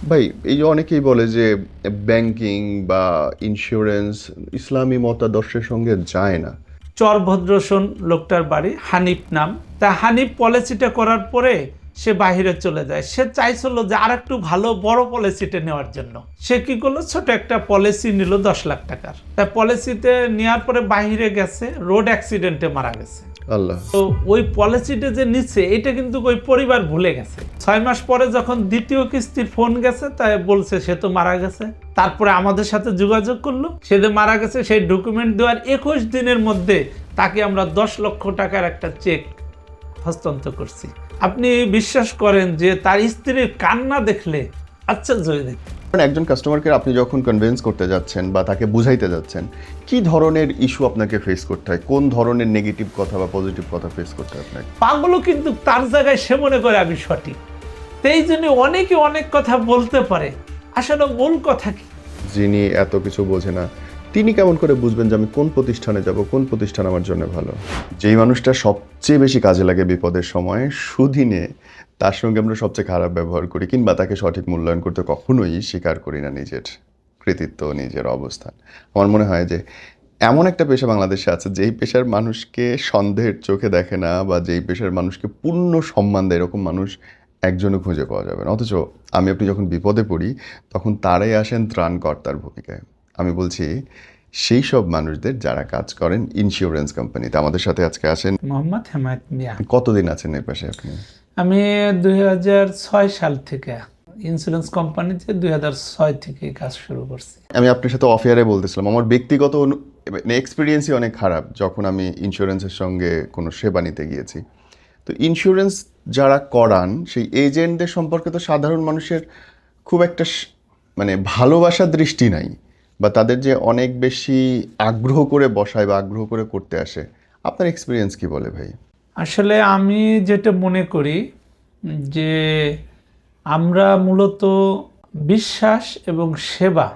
ভাই এই যে অনেকেই বলে যে ব্যাংকিং বা ইন্স্যুরেন্স ইসলামী মতাদর্শের সঙ্গে যায় না। চরভদ্রসন লোকটার বাড়ি, হানিফ নাম। তা হানিফ পলিসিটা করার পরে সে বাহিরে চলে যায়। সে চাইছিল যে আর একটু ভালো বড় পলিসিটা নেওয়ার জন্য। সে কি করলো, ছোট একটা পলিসি নিল 10 লাখ টাকার। তা পলিসিতে নেওয়ার পরে বাহিরে গেছে, রোড অ্যাক্সিডেন্টে মারা গেছে। আল্লাহ। তো ওই পলিসিটা যে নিচ্ছে এটা কিন্তু ওই পরিবার ভুলে গেছে। 6 মাস পরে যখন দ্বিতীয় কিস্তির ফোন গেছে, তাই বলছে সে তো মারা গেছে। তারপরে আমাদের সাথে যোগাযোগ করলো, সে যে মারা গেছে সেই ডকুমেন্ট দেওয়ার 21 দিনের মধ্যে তাকে আমরা 10 লক্ষ টাকার একটা চেক হস্তান্তর করছি। আপনি বিশ্বাস করেন যে তার স্ত্রীর কান্না দেখলে আশ্চর্য হয়ে যেত। একজন কাস্টমারকে আপনি যখন কনভিন্স করতে যাচ্ছেন বা তাকে বুঝাইতে যাচ্ছেন, কি ধরনের ইস্যু আপনাকে ফেস করতে হয়, কোন ধরনের নেগেটিভ কথা বা পজিটিভ কথা ফেস করতে হয় আপনাকে? পাগলও কিন্তু তার জায়গায় সে মনে করে আমি সঠিক। তো এই জন্য অনেকে অনেক কথা বলতে পারে, আসলে মূল কথা কি? যিনি এত কিছু বোঝে না তিনি কেমন করে বুঝবেন যে আমি কোন প্রতিষ্ঠানে যাব, কোন প্রতিষ্ঠান আমার জন্য ভালো? যেই মানুষটা সবচেয়ে বেশি কাজে লাগে বিপদের সময়, সুদিনে তার সঙ্গে আমরা সবচেয়ে খারাপ ব্যবহার করি কিংবা তাকে সঠিক মূল্যায়ন করতে কখনোই স্বীকার করি না নিজের কৃতিত্ব, নিজের অবস্থান। আমার মনে হয় যে এমন একটা পেশা বাংলাদেশে আছে যেই পেশার মানুষকে সন্দেহের চোখে দেখে না বা যেই পেশার মানুষকে পূর্ণ সম্মান দেয়, এরকম মানুষ একজনও খুঁজে পাওয়া যাবে না। অথচ আপনি যখন বিপদে পড়ি তখন তারাই আসেন ত্রাণকর্তার ভূমিকায়। আমি বলছি সেই সব মানুষদের যারা কাজ করেন ইন্স্যুরেন্স কোম্পানিতে। আমাদের সাথে আজকে আসেন। মোহাম্মদ হেমায়েত মিয়া। কতদিন আছেন এই পাশে আপনি? আমি 2006 সাল থেকে ইন্স্যুরেন্স কোম্পানিতে 2006 থেকে কাজ শুরু করছি। আমি আপনার সাথে অফ এয়ারে বলতেছিলাম আমার ব্যক্তিগত এক্সপিরিয়েন্সই অনেক খারাপ যখন আমি ইন্স্যুরেন্সের সঙ্গে কোনো সেবা নিতে গিয়েছি। তো ইন্স্যুরেন্স যারা করান সেই এজেন্টদের সম্পর্কে তো সাধারণ মানুষের খুব একটা মানে ভালোবাসার দৃষ্টি নাই, বা তাদের যে অনেক বেশি আগ্রহ করে বসায় বা আগ্রহ করে করতে আসে। আপনার এক্সপিরিয়েন্স কি বলে ভাই? আসলে আমি যেটা মনে করি যে আমরা মূলত বিশ্বাস এবং সেবা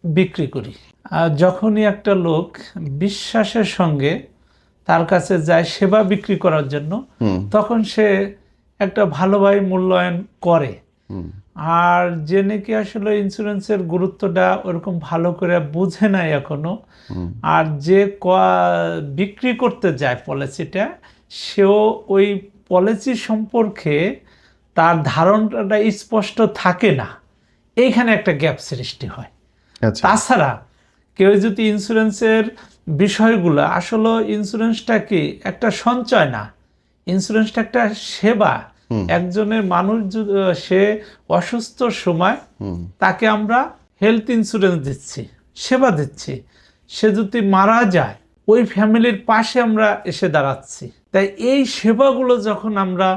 বিক্রি করি। আর যখনই একটা লোক বিশ্বাসের সঙ্গে তার কাছে যায় সেবা বিক্রি করার জন্য, তখন সে একটা ভালোভাবে মূল্যায়ন করে। আর যে নাকি আসলে ইন্স্যুরেন্সের গুরুত্বটা ওরকম ভালো করে বুঝে নাই এখনো, আর যে বিক্রি করতে যায় পলিসিটা, সেও ওই পলিসি সম্পর্কে তার ধারণাটা স্পষ্ট থাকে না। এইখানে একটা গ্যাপ সৃষ্টি হয়। আচ্ছা। তাছাড়া কেউ যদি ইন্স্যুরেন্সের বিষয়গুলো, আসলে ইন্স্যুরেন্সটা কি একটা সঞ্চয় না, ইন্স্যুরেন্সটা একটা সেবা। একজনের মানুষ সে অসুস্থ সময় তাকে আমরা হেলথ ইন্স্যুরেন্স দিচ্ছি, সেবা দিচ্ছি। সে যদি মারা যায় ওই ফ্যামিলির পাশে আমরা এসে দাঁড়াচ্ছি। তাই এই সেবাগুলো যখন আমরা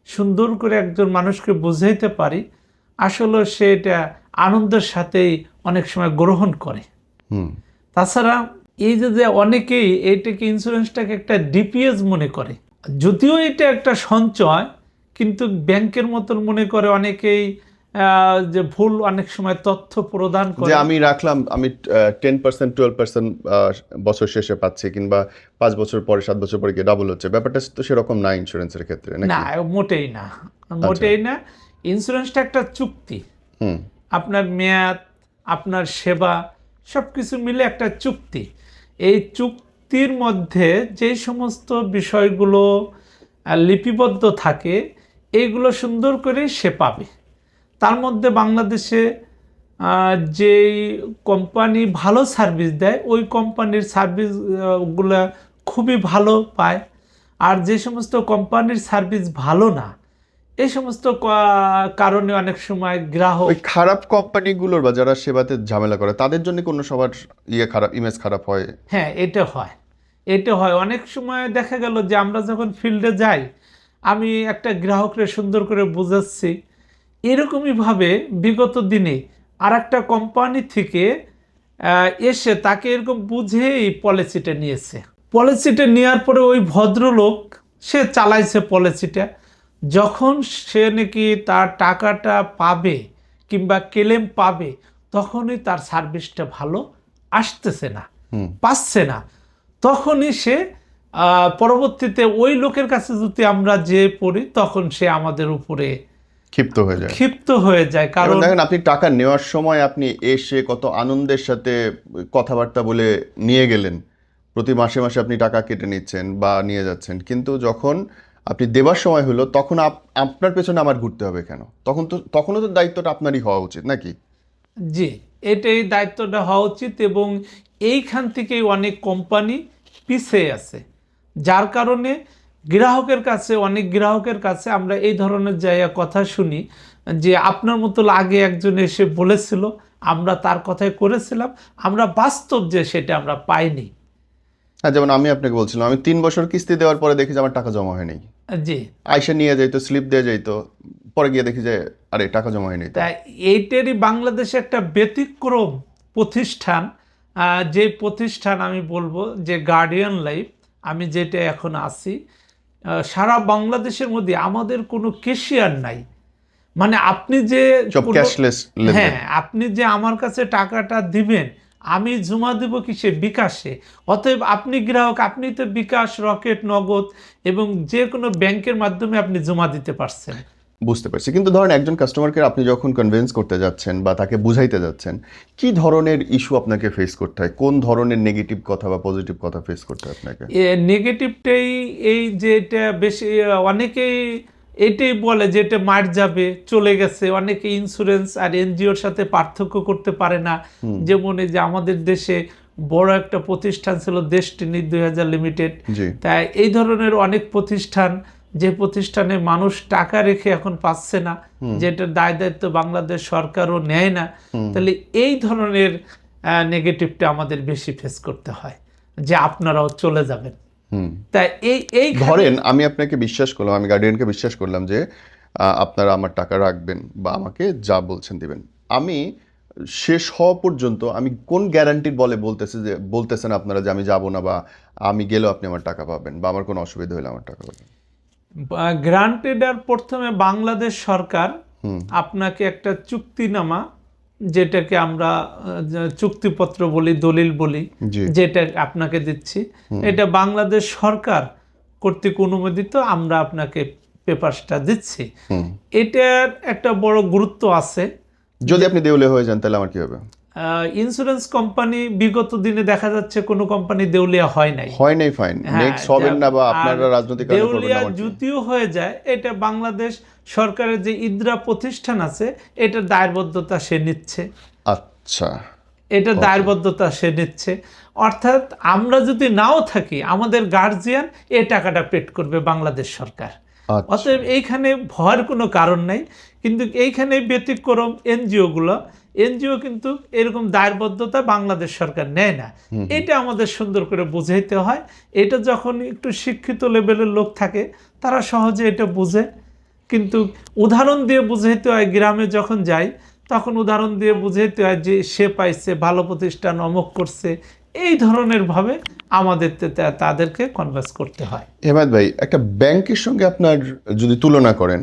সুন্দর করে একজন মানুষকে বুঝাইতে পারি, আসলে সে এটা আনন্দের সাথেই অনেক সময় গ্রহণ করে। তাছাড়া এই যে অনেকেই এইটাকে ইন্স্যুরেন্সটাকে একটা ডিপিএস মনে করে, যদিও এটা একটা সঞ্চয়, কিন্তু ব্যাংকের মতন মনে করে অনেকেই। যে ভুল অনেক সময় তথ্য প্রদান করে যে আমি রাখলাম, আমি 10% 12% বছর শেষে পাচ্ছি, কিংবা 5 বছর পরে 7 বছর পরে গিয়ে ডাবল হচ্ছে। ব্যাপারটা তো সেরকম না ইন্স্যুরেন্সের ক্ষেত্রে, না, নাকি? মোটেই না, মোটেই না। ইন্স্যুরেন্সটা একটা চুক্তি। আপনার মেয়াদ, আপনার সেবা, সব কিছু মিলে একটা চুক্তি। এই চুক্তির মধ্যে যে সমস্ত বিষয়গুলো লিপিবদ্ধ থাকে, এইগুলো সুন্দর করে সে পাবে। তার মধ্যে বাংলাদেশে যেই কোম্পানি ভালো সার্ভিস দেয় ওই কোম্পানির সার্ভিসগুলো খুবই ভালো পায়। আর যে সমস্ত কোম্পানির সার্ভিস ভালো না, এই সমস্ত কারণে অনেক সময় গ্রাহক। ওই খারাপ কোম্পানিগুলোর বা যারা সেবাতে ঝামেলা করে তাদের জন্য কোনো সবার খারাপ ইমেজ খারাপ হয়? হ্যাঁ, এটা হয়, এটা হয়। অনেক সময় দেখা গেল যে আমরা যখন ফিল্ডে যাই, আমি একটা গ্রাহককে সুন্দর করে বোঝাচ্ছি, এরকমইভাবে বিগত দিনে আর একটা কোম্পানি থেকে এসে তাকে এরকম বুঝেই পলিসিটা নিয়েছে। পলিসিটা নেওয়ার পরে ওই ভদ্রলোক সে চালাইছে পলিসিটা, যখন সে নাকি তার টাকাটা পাবে কিংবা ক্লেম পাবে, তখনই তার সার্ভিসটা ভালো আসতেছে না, পাচ্ছে না। তখনই সে পরবর্তীতে ওই লোকের কাছে যদি আমরা যেয়ে পড়ি, তখন সে আমাদের উপরে ক্ষিপ্ত হয়ে যায়। কারণ কারণ দেখেন আপনি টাকা নেওয়ার সময় আপনি এসে কত আনন্দের সাথে কথাবার্তা বলে নিয়ে গেলেন, প্রতি মাসে মাসে আপনি টাকা কেটে নিচ্ছেন বা নিয়ে যাচ্ছেন, কিন্তু যখন আপনি দেবার সময় হলো তখন আপনার পেছনে আমার ঘুরতে হবে কেন? তখনও তো দায়িত্বটা আপনারই হওয়া উচিত নাকি? জি, এটাই দায়িত্বটা হওয়া উচিত, এবং এইখান থেকেই অনেক কোম্পানি পিছিয়ে আছে, যার কারণে অনেক গ্রাহকের কাছে আমরা এই ধরনের জায়গা কথা শুনি যে আপনার মতো আগে একজন এসে বলেছিল, আমরা তার কথাই করেছিলাম, আমরা বাস্তব যে সেটা আমরা পাইনি। হ্যাঁ, যেমন আমি আপনাকে বলছিলাম, আমি 3 বছর কিস্তি দেওয়ার পরে দেখি যে আমার টাকা জমা হয়নি। জি, আইসা নিয়ে যাইতো, স্লিপ দিয়ে যাইতো, পরে গিয়ে দেখি যে আরে টাকা জমা হয়নি। তাই এইটারই বাংলাদেশে একটা ব্যতিক্রম প্রতিষ্ঠান, যে প্রতিষ্ঠান আমি বলবো যে গার্ডিয়ান লাইফ, আমি যেটা এখন আছি, সারা বাংলাদেশের মধ্যে আমাদের কোনো ক্যাশিয়ার নাই। মানে আপনি যে সব ক্যাশলেস লেনদেন। হ্যাঁ, আপনি যে আমার কাছে টাকাটা দিবেন, আমি জমা দেব কিসে? বিকাশে। অতএব আপনি গ্রাহক, আপনি তো বিকাশ, রকেট, নগদ এবং যে কোনো ব্যাংকের মাধ্যমে আপনি জমা দিতে পারছেন। বুঝতে পারছি, কিন্তু ধরেন একজন কাস্টমারকে আপনি যখন কনভিন্স করতে যাচ্ছেন বা তাকে বুঝাইতে যাচ্ছেন, কি ধরনের ইস্যু আপনাকে ফেস করতে হয়? কোন ধরনের নেগেটিভ কথা বা পজিটিভ কথা ফেস করতে হয় আপনাকে? নেগেটিভটাই এই যে এটা বেশি, অনেকেই এটাই বলে যে এটা মার যাবে, চলে গেছে। অনেকে ইন্স্যুরেন্স আর এনজিওর সাথে পার্থক্য করতে পারে না। যেমন এই যে আমাদের দেশে বড় একটা প্রতিষ্ঠান ছিল ডেস্টিনি 2000 লিমিটেড, তাই এই ধরনের অনেক প্রতিষ্ঠান, যে প্রতিষ্ঠানে মানুষ টাকা রেখে এখন পাচ্ছে না, যেটার দায় দায়িত্ব বাংলাদেশ সরকারও নেয় না, তাহলে এই ধরনের নেগেটিভটা আমাদের বেশি ফেস করতে হয় যে আপনারাও চলে যাবেন। তাই এই ধরেন আমি আপনাকে বিশ্বাস করলাম, আমি গার্ডিয়ানকে বিশ্বাস করলাম যে আপনারা আমার টাকা রাখবেন বা আমাকে যা বলছেন দিবেন। আমি শেষ হওয়া পর্যন্ত আমি কোন গ্যারান্টির বলে বলতেছেন আপনারা যে আমি যাব না, বা আমি গেলেও আপনি আমার টাকা পাবেন, বা আমার কোনো অসুবিধা হলে আমার টাকা পাবেন? গ্রান্টেড আর প্রথমে বাংলাদেশ সরকার আপনাকে একটা চুক্তিনামা, যেটাকে আমরা চুক্তিপত্র বলি, দলিল বলি, যেটা আপনাকে দিচ্ছি, এটা বাংলাদেশ সরকার কর্তৃক অনুমোদিত, আমরা আপনাকে পেপারসটা দিচ্ছি। এটার একটা বড় গুরুত্ব আছে। যদি আপনি দেউলিয়া হয়ে যান তাহলে আমার কি হবে? ইন্স্যুরেন্স কোম্পানি বিগত দিনে দেখা যাচ্ছে কোনো কোম্পানি দেউলিয়া হয় নাই, ফাইন, নেক্সট হবেন না, বা আপনারা রাজনৈতিক কারণে করবেন না। দেউলিয়া যদিও হয়ে যায়, এটা বাংলাদেশ সরকারের যে ইদ্রা প্রতিষ্ঠান আছে, এটা দায়বদ্ধতা সে নিচ্ছে। আচ্ছা, এটা দায়বদ্ধতা সে নিচ্ছে, অর্থাৎ আমরা যদি নাও থাকি, আমাদের গার্জিয়ান এই টাকাটা পেড করবে বাংলাদেশ সরকার। অতএব এইখানে ভয়ের কোনো কারণ নাই। কিন্তু এইখানে ব্যতিক্রম এনজিও কিন্তু এরকম দায়বদ্ধতা বাংলাদেশ সরকার নেয় না। এটা আমাদের সুন্দর করে বুঝাইতে হয়। এটা যখন একটু শিক্ষিত লেভেলের লোক থাকে, তারা সহজে এটা বুঝে। কিন্তু উদাহরণ দিয়ে বুঝাইতে হয়। গ্রামে যখন যাই, তখন উদাহরণ দিয়ে বুঝাইতে হয় যে সে পাইছে, ভালো প্রতিষ্ঠান অমুক করছে, এই ধরনের ভাবে আমাদের তাদেরকে কনভার্স করতে হয়। হেমায়েত ভাই, একটা ব্যাংকের সঙ্গে আপনার যদি তুলনা করেন,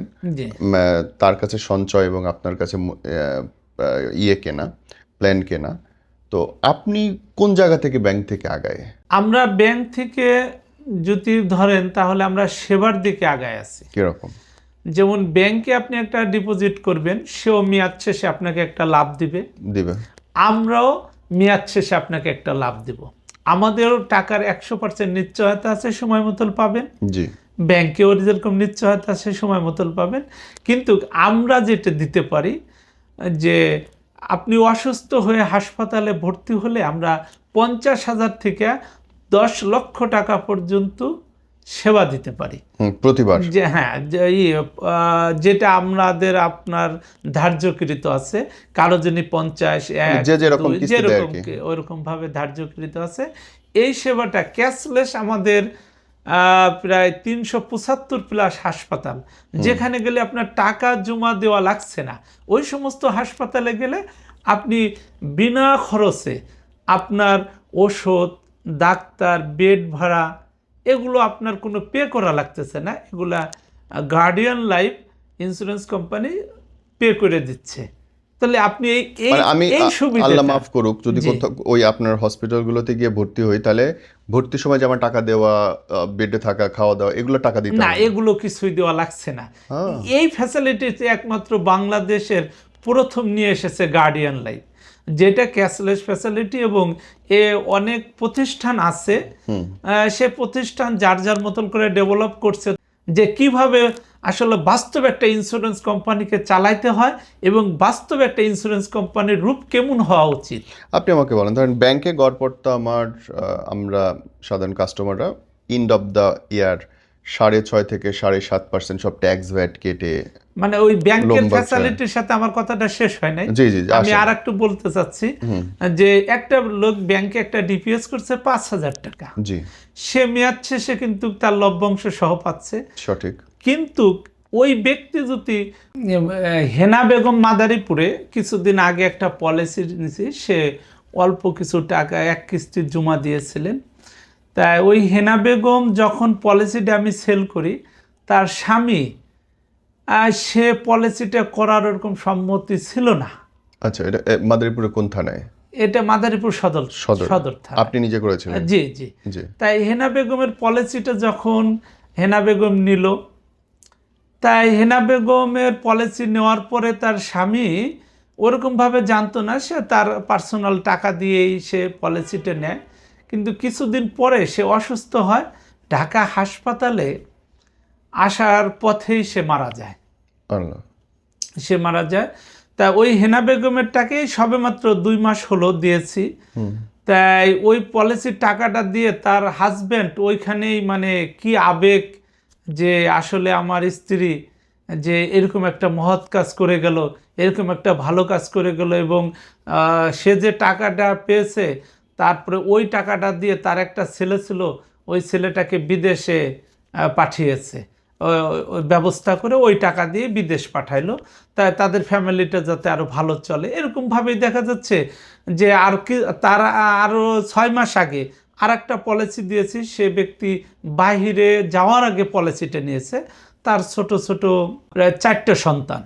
তার কাছে সঞ্চয় এবং আপনার কাছে প্ল্যান কেনা, তো আপনি কোন জায়গা থেকে ব্যাংক থেকে আগায়? আমরা ব্যাংক থেকে যদি ধরেন, তাহলে আমরা সেবার দিকে আগায় আছি। কিরকম? যেমন ব্যাংকে আপনি একটা ডিপোজিট করবেন, সেও মেয়াদ শেষে আপনাকে একটা লাভ দিবে। আমরাও মেয়াদ শেষে আপনাকে একটা লাভ দিব। আমাদেরও টাকার 100% নিশ্চয়তা আছে, সময় মতো পাবেন। ব্যাংকেও যেরকম নিশ্চয়তা আছে, সময় মতো পাবেন। কিন্তু আমরা যেটা দিতে পারি, যে আপনি অসুস্থ হয়ে হাসপাতালে ভর্তি হলে আমরা 50,000 থেকে 10 লক্ষ টাকা পর্যন্ত সেবা দিতে পারি প্রতিবার। যে হ্যাঁ, যেটা আপনাদের আপনার ধার্যকৃত আছে। কারো যিনি 50, যেরকম ওইরকম ভাবে ধার্যকৃত আছে। এই সেবাটা ক্যাশলেস আমাদের প্রায় 375+ হাসপাতাল, যেখানে গেলে আপনার টাকা জমা দেওয়া লাগছে না। ওই সমস্ত হাসপাতালে গেলে আপনি বিনা খরচে আপনার ওষুধ, ডাক্তার, বেড ভাড়া, এগুলো আপনার কোনো পে করা লাগতেছে না। এগুলা guardian life insurance company pay করে দিচ্ছে। তাহলে আপনি এই মানে আমি এই আল্লাহ সুবিধাটা মাফ করুক যদি জি। কোথাও ওই আপনার হসপিটালগুলোতে গিয়ে ভর্তি হই, তাহলে ভর্তির সময় যে আমার টাকা দেওয়া, বেডে থাকা, খাওয়া দাওয়া, এগুলো টাকা দিতে না, হয় না? এগুলো কিছুই দেওয়া লাগছে না। হ্যাঁ। এই ফ্যাসিলিটিতে একমাত্র বাংলাদেশের প্রথম নিয়ে এসেছে গার্ডিয়ান লাইফ, যেটা ক্যাশলেস ফ্যাসিলিটি, এবং এ অনেক প্রতিষ্ঠান আছে, সে প্রতিষ্ঠান যার যার মতন করে ডেভেলপ করছে যে কিভাবে আসলে বাস্তবে একটা ইন্স্যুরেন্স কোম্পানিকে চালাইতে হয় এবং বাস্তবে একটা ইন্স্যুরেন্স কোম্পানির রূপ কেমন হওয়া উচিত। আপনি আমাকে বলেন, ধরেন ব্যাংকে গড়পড়তা আমার আমরা সাধারণ কাস্টমাররা এন্ড অফ দ্য ইয়ার 6.5 থেকে 7.5% সব ট্যাক্স ভ্যাট কেটে। মানে ওই ব্যাংকের লম্বা ফ্যাসিলিটির সাথে আমার কথাটা শেষ হয় নাই। জি জি জি, আমি আসেন। আর একটু বলতে চাচ্ছি যে একটা লোক ব্যাংকে একটা ডিপিএস করছে 5,000 টাকা, জি, সে মেয়াদ শেষে কিন্তু তার লভ্যাংশ সহ পাচ্ছে। সঠিক। কিন্তু ওই ব্যক্তি যদি হেনা বেগম মাদারীপুরে কিছুদিন আগে একটা পলিসি নিয়েছে, সে অল্প কিছু টাকা এক কিস্তি জমা দিয়েছিলেন। তাই ওই হেনা বেগম যখন পলিসিটা আমি সেল করি, তার স্বামী সে পলিসিটা করার ওরকম সম্মতি ছিল না। আচ্ছা, এটা মাদারীপুরে কোন থানায়? এটা মাদারীপুর সদর সদর থানা। আপনি নিজে করেছিলেন? জি জি। জি। তাই হেনা বেগমের পলিসিটা যখন হেনা বেগম নিল, তাই হেনা বেগমের পলিসি নেওয়ার পরে তার স্বামী ওরকমভাবে জানতো না, সে তার পার্সোনাল টাকা দিয়েই সে পলিসিটা নেয়। কিন্তু কিছুদিন পরে সে অসুস্থ হয়, ঢাকা হাসপাতালে আসার পথেই সে মারা যায়। আল্লাহ। সে মারা যায়। তা ওই হেনা বেগমের টাকাই সবেমাত্র 2 মাস হলো দিয়েছি। তাই ওই পলিসির টাকাটা দিয়ে তার হাজব্যান্ড ওইখানেই, মানে কি আবেগ, যে আসলে আমার স্ত্রী যে এরকম একটা মহৎ কাজ করে গেল, এরকম একটা ভালো কাজ করে গেল, এবং সে যে টাকাটা পেয়েছে, তারপরে ওই টাকাটা দিয়ে তার একটা ছেলে ছিল, ওই ছেলেটাকে বিদেশে পাঠিয়েছে, ওই ব্যবস্থা করে ওই টাকা দিয়ে বিদেশ পাঠাইলো, তাই তাদের ফ্যামিলিটা যাতে আরো ভালো চলে। এরকমভাবেই দেখা যাচ্ছে যে আর কি তার আরো 6 মাস আগে আর একটা পলিসি দিয়েছি, সে ব্যক্তি বাহিরে যাওয়ার আগে পলিসিটা নিয়েছে। তার ছোট ছোট প্রায় 4টে সন্তান।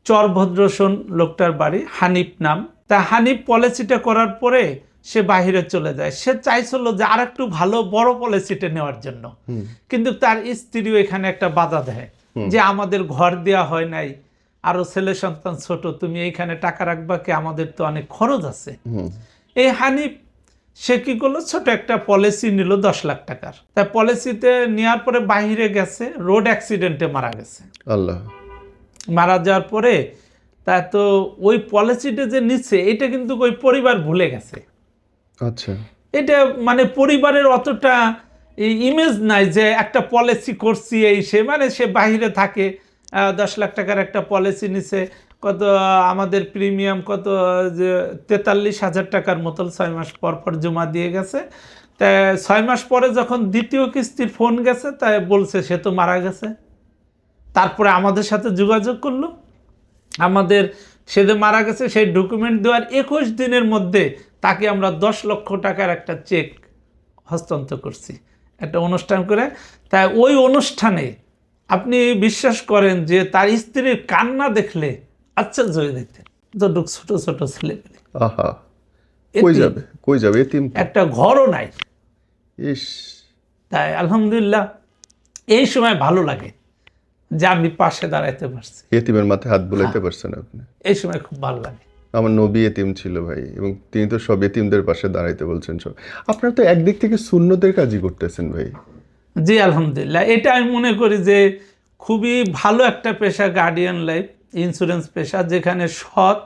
চরভদ্রসন লোকটার বাড়ি, হানিফ নাম। তা হানিফ পলিসিটা করার পরে সে বাহিরে চলে যায়। সে চাইছিল যে আর একটু ভালো বড় পলিসিটা নেওয়ার জন্য, কিন্তু তার স্ত্রীও এখানে একটা বাধা দেয় যে আমাদের ঘর দেওয়া হয় নাই, আরো ছেলে সন্তান ছোট, তুমি এইখানে টাকা রাখবা কি, আমাদের তো অনেক খরচ আছে। এই হানিফ সে কি করলো, ছোট একটা পলিসি নিল 10 লাখ টাকার। তাই পলিসিতে নেওয়ার পরে বাহিরে গেছে, রোড অ্যাক্সিডেন্টে মারা গেছে। আল্লাহ। মারা যাওয়ার পরে তা তো ওই পলিসিটা যে নিচ্ছে, এটা কিন্তু ওই পরিবার ভুলে গেছে। আচ্ছা। এটা মানে পরিবারের অতটা ইমেজ নাই যে একটা পলিসি করছি এই সে, মানে সে বাহিরে থাকে, 10 লাখ টাকার একটা পলিসি নিছে, কত আমাদের প্রিমিয়াম কত, যে 43,000 টাকার মতো 6 মাস পর পর জমা দিয়ে গেছে। তাই 6 মাস পরে যখন দ্বিতীয় কিস্তির ফোন গেছে, তাই বলছে সে তো মারা গেছে। তারপরে আমাদের সাথে যোগাযোগ করলো, আমাদের সে যে মারা গেছে সেই ডকুমেন্ট দেওয়ার 21 দিনের মধ্যে তাকে আমরা 10 লক্ষ টাকার একটা চেক হস্তান্তর করছি একটা অনুষ্ঠান করে। তাই ওই অনুষ্ঠানে আপনি বিশ্বাস করেন যে তার স্ত্রীর কান্না দেখলে আশ্চর্য হয়ে যেতেন। যতটুক ছোট ছোট ছেলে পেলে, আহা, কই যাবে কই যাবে, এতিম তো। একটা ঘরও নাই। ইস। তাই আলহামদুলিল্লাহ এই সময় ভালো লাগে যে আমি পাশে দাঁড়াইতে পারছি, এতিমের মাথায় হাত বুলাইতে পারছেন আপনি। এই সময় খুব ভালো লাগে। আমার নবী এতিম ছিল ভাই, এবং তিনি তো সব এতিমদের পাশে দাঁড়াইতে বলছেন সব। আপনারা তো একদিক থেকে সুন্নতের কাজই করতেছেন ভাই। জি আলহামদুলিল্লাহ, এটা আমি মনে করি যে খুবই ভালো একটা পেশা গার্ডিয়ান লাইফ ইন্স্যুরেন্স পেশা, যেখানে সৎ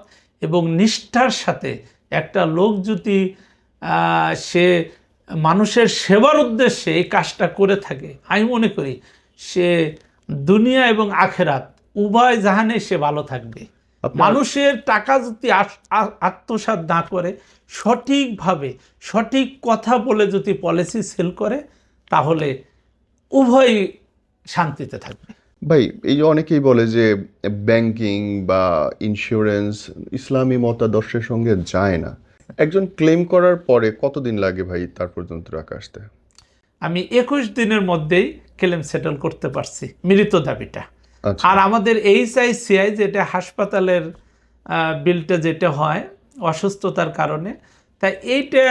এবং নিষ্ঠার সাথে একটা লোক যদি সে মানুষের সেবার উদ্দেশ্যে এই কাজটা করে থাকে, আমি মনে করি সে দুনিয়া এবং আখেরাত উভয় জাহানে সে ভালো থাকবে। মানুষের টাকা যদি আত্মসাৎ না করে, সঠিকভাবে সঠিক কথা বলে যদি পলিসি সেল করে, তাহলে উভয় শান্তিতে থাকবে। ভাই, এই যে অনেকেই বলে যে ব্যাংকিং বা ইন্স্যুরেন্স ইসলামী মতাদর্শের সঙ্গে যায় না, একজন ক্লেম করার পরে কতদিন লাগে ভাই তার পর্যন্ত টাকা আসতে? আমি 21 দিনের মধ্যেই ক্লেম সেটেল করতে পারছি মৃত দাবিটা। আচ্ছা। আর আমাদের HICI যেটা হাসপাতালের বিলটা যেটা হয় অসুস্থতার কারণে, তাই এইটা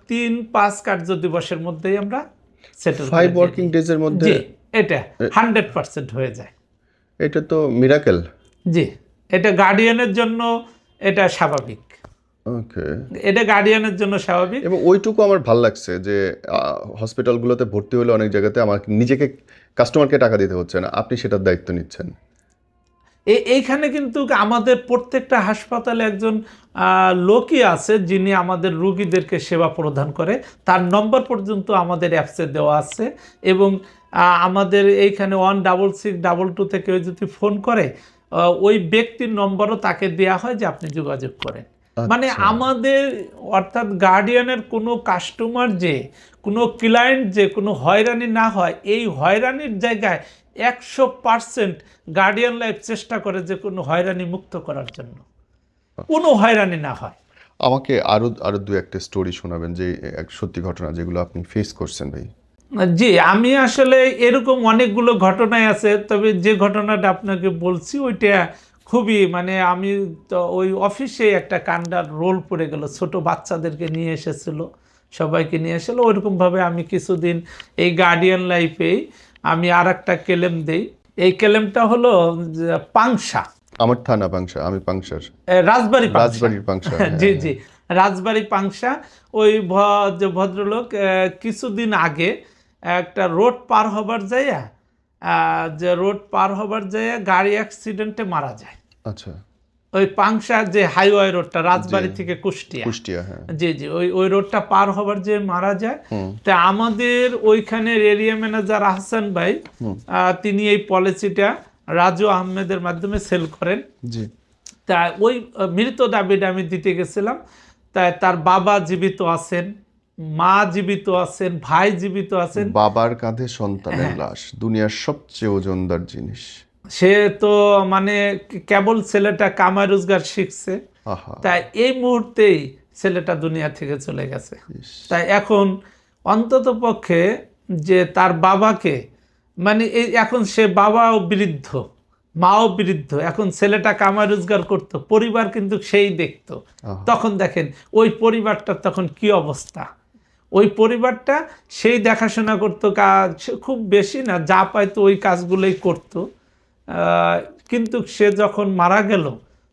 3-5 কার্য দিবসের মধ্যেই আমরা সেটেল 5 ওয়ার্কিং ডেজের মধ্যে? জি, এটা 100% হয়ে যায়। এটা তো মিরাকেল। জি, এটা গার্ডিয়ানের জন্য এটা স্বাভাবিক, ওকে। এটা গার্ডিয়ানের জন্য স্বাভাবিক। এবং ওইটুকু আমার ভাল লাগছে যে হসপিটালগুলোতে ভর্তি হলে অনেক জায়গাতে আমার নিজেকে কাস্টমারকে টাকা দিতে হচ্ছে না, আপনি সেটার দায়িত্ব নিচ্ছেন। এইখানে কিন্তু আমাদের প্রত্যেকটা হাসপাতালে একজন লোকই আছে যিনি আমাদের রুগীদেরকে সেবা প্রদান করে, তার নম্বর পর্যন্ত আমাদের অ্যাপসে দেওয়া আছে। এবং আমাদের এইখানে 16622 থেকে কেউ যদি ফোন করে ওই ব্যক্তির নম্বরও তাকে দেওয়া হয় যে আপনি যোগাযোগ করেন। মানে আমাদের অর্থাৎ গার্ডিয়ানের কোনো কাস্টমার যে কোনো ক্লায়েন্ট যে কোনো হয়রানি না হয়, এই হয়রানির জায়গায় 100% গার্ডিয়ান লাইফ চেষ্টা করে যে কোনো হয়রানি মুক্ত করার জন্য, কোনো হয়রানি না হয়। আমাকে আরো আরো দু একটা স্টোরি শোনাবেন যে এক সত্যি ঘটনা যেগুলো আপনি ফেস করছেন ভাই। জি, আমি আসলে এরকম অনেকগুলো ঘটনাই আছে, তবে যে ঘটনাটা আপনাকে বলছি ওইটা খুবই মানে আমি তো ওই অফিসে একটা কান্ডার রোল পড়ে গেল, ছোট বাচ্চাদেরকে নিয়ে এসেছিল, সবাইকে নিয়ে এসেছিল। ওইরকমভাবে আমি কিছুদিন এই গার্ডিয়ান লাইফেই আমি আর একটা ক্লেম দেই। এই ক্লেমটা হলো পাংশা, আমার থানা পাংশা, আমি পাংশার রাজবাড়ির পাংশা। জি জি, রাজবাড়ি পাংশা। ওই যে ভদ্রলোক কিছুদিন আগে একটা রোড পার হবার যাইয়া গাড়ি অ্যাক্সিডেন্টে মারা যায়। আচ্ছা। ওই পাংশা যে হাইওয়ে রোডটা রাজবাড়ি থেকে কুষ্টিয়া, হ্যাঁ। জি জি, ওই রোডটা পার হবার যে মারা যায়। তা আমাদের ওইখানের এরিয়া ম্যানেজার আহসান ভাই তিনি এই পলিসিটা রাজু আহমেদের মাধ্যমে সেল করেন। জি। তা ওই মৃত দাবিটা আমি দিতে গেছিলাম। তাই তার বাবা জীবিত আছেন, মা জীবিত আছেন, ভাই জীবিত আছেন। বাবার কাঁধে সন্তানের লাশ দুনিয়ার সবচেয়ে ওজনদার জিনিস। সে তো মানে কেবল ছেলেটা কামাই রোজগার শিখছে, তাই এই মুহূর্তেই ছেলেটা দুনিয়া থেকে চলে গেছে। তাই এখন অন্তত পক্ষে যে তার বাবাকে মানে এখন সে বাবাও বৃদ্ধ, মাও বৃদ্ধ, এখন ছেলেটা কামাই রোজগার করতো, পরিবার কিন্তু সেই দেখতো। তখন দেখেন ওই পরিবারটার তখন কি অবস্থা। ওই পরিবারটা সেই দেখাশোনা করতো, কাজ খুব বেশি না, যা পাইতো ওই কাজগুলোই করতো। কিন্তু সে যখন মারা গেল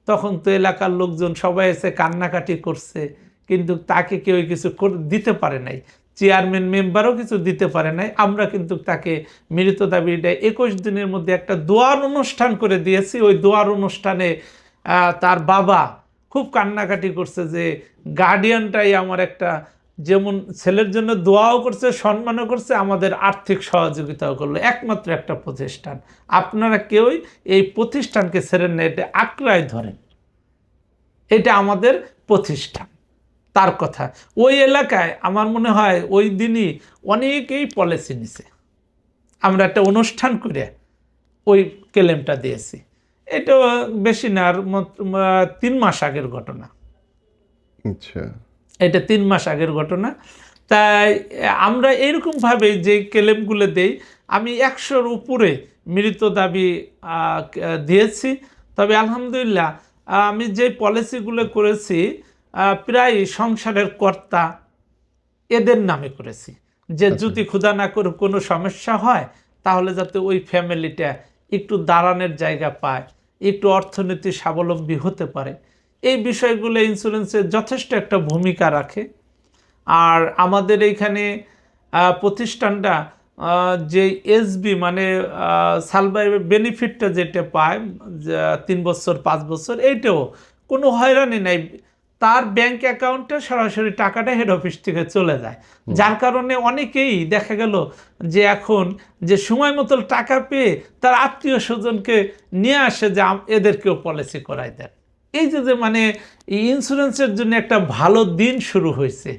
তখন তো এলাকার লোকজন সবাই এসে কান্নাকাটি করছে, কিন্তু তাকে কেউ কিছু দিতে পারে নাই, চেয়ারম্যান মেম্বারও কিছু দিতে পারে নাই। আমরা কিন্তু তাকে মৃত দাবিটা 21 দিনের মধ্যে একটা দোয়ার অনুষ্ঠান করে দিয়েছি। ওই দোয়ার অনুষ্ঠানে তার বাবা খুব কান্নাকাটি করছে যে গার্ডিয়ানটাই আমার একটা, যেমন ছেলের জন্য দোয়াও করছে, সম্মানও করছে, আমাদের আর্থিক সহযোগিতাও করলো, একমাত্র একটা প্রতিষ্ঠান। আপনারা কেউই এই প্রতিষ্ঠানকে ছেড়ে না, এটা আঁকড়ায় ধরেন, এটা আমাদের প্রতিষ্ঠান। তার কথা ওই এলাকায় আমার মনে হয় ওই দিনই অনেকেই পলিসি নিছে। আমরা একটা অনুষ্ঠান করে ওই ক্লেমটা দিয়েছি। এটা বেশি না, 3 মাস আগের ঘটনা। আচ্ছা। এটা 3 মাস আগের ঘটনা। তাই আমরা এইরকমভাবে যে ক্লেমগুলো দেই, আমি 100-র উপরে মৃত দাবি দিয়েছি। তবে আলহামদুলিল্লাহ আমি যে পলিসিগুলো করেছি প্রায় সংসারের কর্তা এদের নামে করেছি, যে যদি ক্ষুধা না করে কোনো সমস্যা হয় তাহলে যাতে ওই ফ্যামিলিটা একটু দাঁড়ানোর জায়গা পায়, একটু অর্থনীতি স্বাবলম্বী হতে পারে। এই বিষয়গুলো ইন্স্যুরেন্সের যথেষ্ট একটা ভূমিকা রাখে। আর আমাদের এইখানে প্রতিষ্ঠানটা যে এসবি মানে সালবাই বেনিফিটটা যেটা পায় 3 বছর 5 বছর, এইটাও কোনো হয়রানি নাই। তার ব্যাংক অ্যাকাউন্টে সরাসরি টাকাটা হেড অফিস থেকে চলে যায়, যার কারণে অনেকেই দেখা গেল যে এখন যে সময় মতো টাকা পেয়ে তার আত্মীয় স্বজনকে নিয়ে আসে যে এদেরকেও পলিসি করাই দেন। এই যে মানে ইন্স্যুরেন্সের জন্য একটা ভালো দিন শুরু হয়েছে,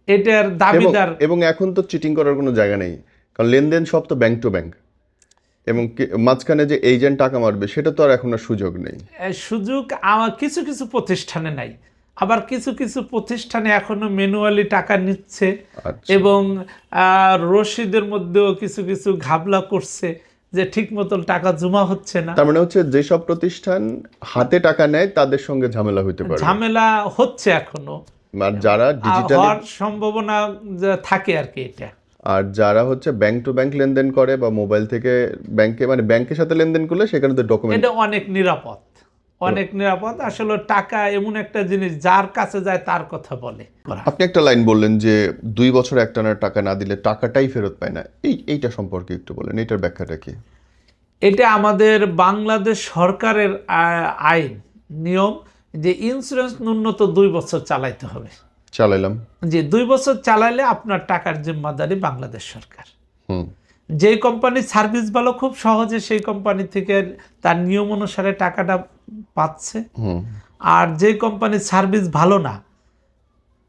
এটার দাবিদার। এবং এখন তো চিটিং করার কোনো জায়গা নেই, কারণ লেনদেন সব তো ব্যাংক টু ব্যাংক, এবং মাঝখানে যে এজেন্ট টাকা মারবে সেটা তো আর এখন আর সুযোগ নেই। সুযোগ কিছু কিছু প্রতিষ্ঠানে নাই, আবার কিছু কিছু প্রতিষ্ঠানে এখনো ম্যানুয়ালি টাকা নিচ্ছে। এবং রসিদের মধ্যেও কিছু কিছু ঘাবলা করছে। যে ঠিক মতন টাকা জমা হচ্ছে না। তার মানে হচ্ছে যেসব প্রতিষ্ঠান হাতে টাকা নেয় তাদের সঙ্গে ঝামেলা হইতে পারে, ঝামেলা হচ্ছে এখনো, আর যারা ডিজিটালি, হওয়ার সম্ভাবনা থাকে আর কি এটা। আর যারা হচ্ছে ব্যাংক টু ব্যাংক লেনদেন করে বা মোবাইল থেকে ব্যাংকে, মানে ব্যাংকের সাথে লেনদেন করলে সেখানে তো ডকুমেন্ট, এটা অনেক নিরাপদ, অনেক নিরাপদ। আসলে টাকা এমন একটা জিনিস যার কাছে যায় তার কথা বলে। আপনি একটা লাইন বললেন যে 2 বছর একটানা টাকা না দিলে টাকাটাই ফেরত পায় না, এইটা সম্পর্কে একটু বলেন, এটার ব্যাখ্যাটা কি? এটা আমাদের বাংলাদেশ সরকারের আইন নিয়ম যে ইন্স্যুরেন্স ন্যূনতম 2 বছর চালাইতে হবে। চালাইলাম। যে 2 বছর চালাইলে আপনার টাকার জিম্মাদারি বাংলাদেশ সরকার। হুম। যে কোম্পানির সার্ভিস ভালো খুব সহজে সেই কোম্পানি থেকে তার নিয়ম অনুসারে টাকাটা পাচ্ছে। হুম। আর যে কোম্পানির সার্ভিস ভালো না,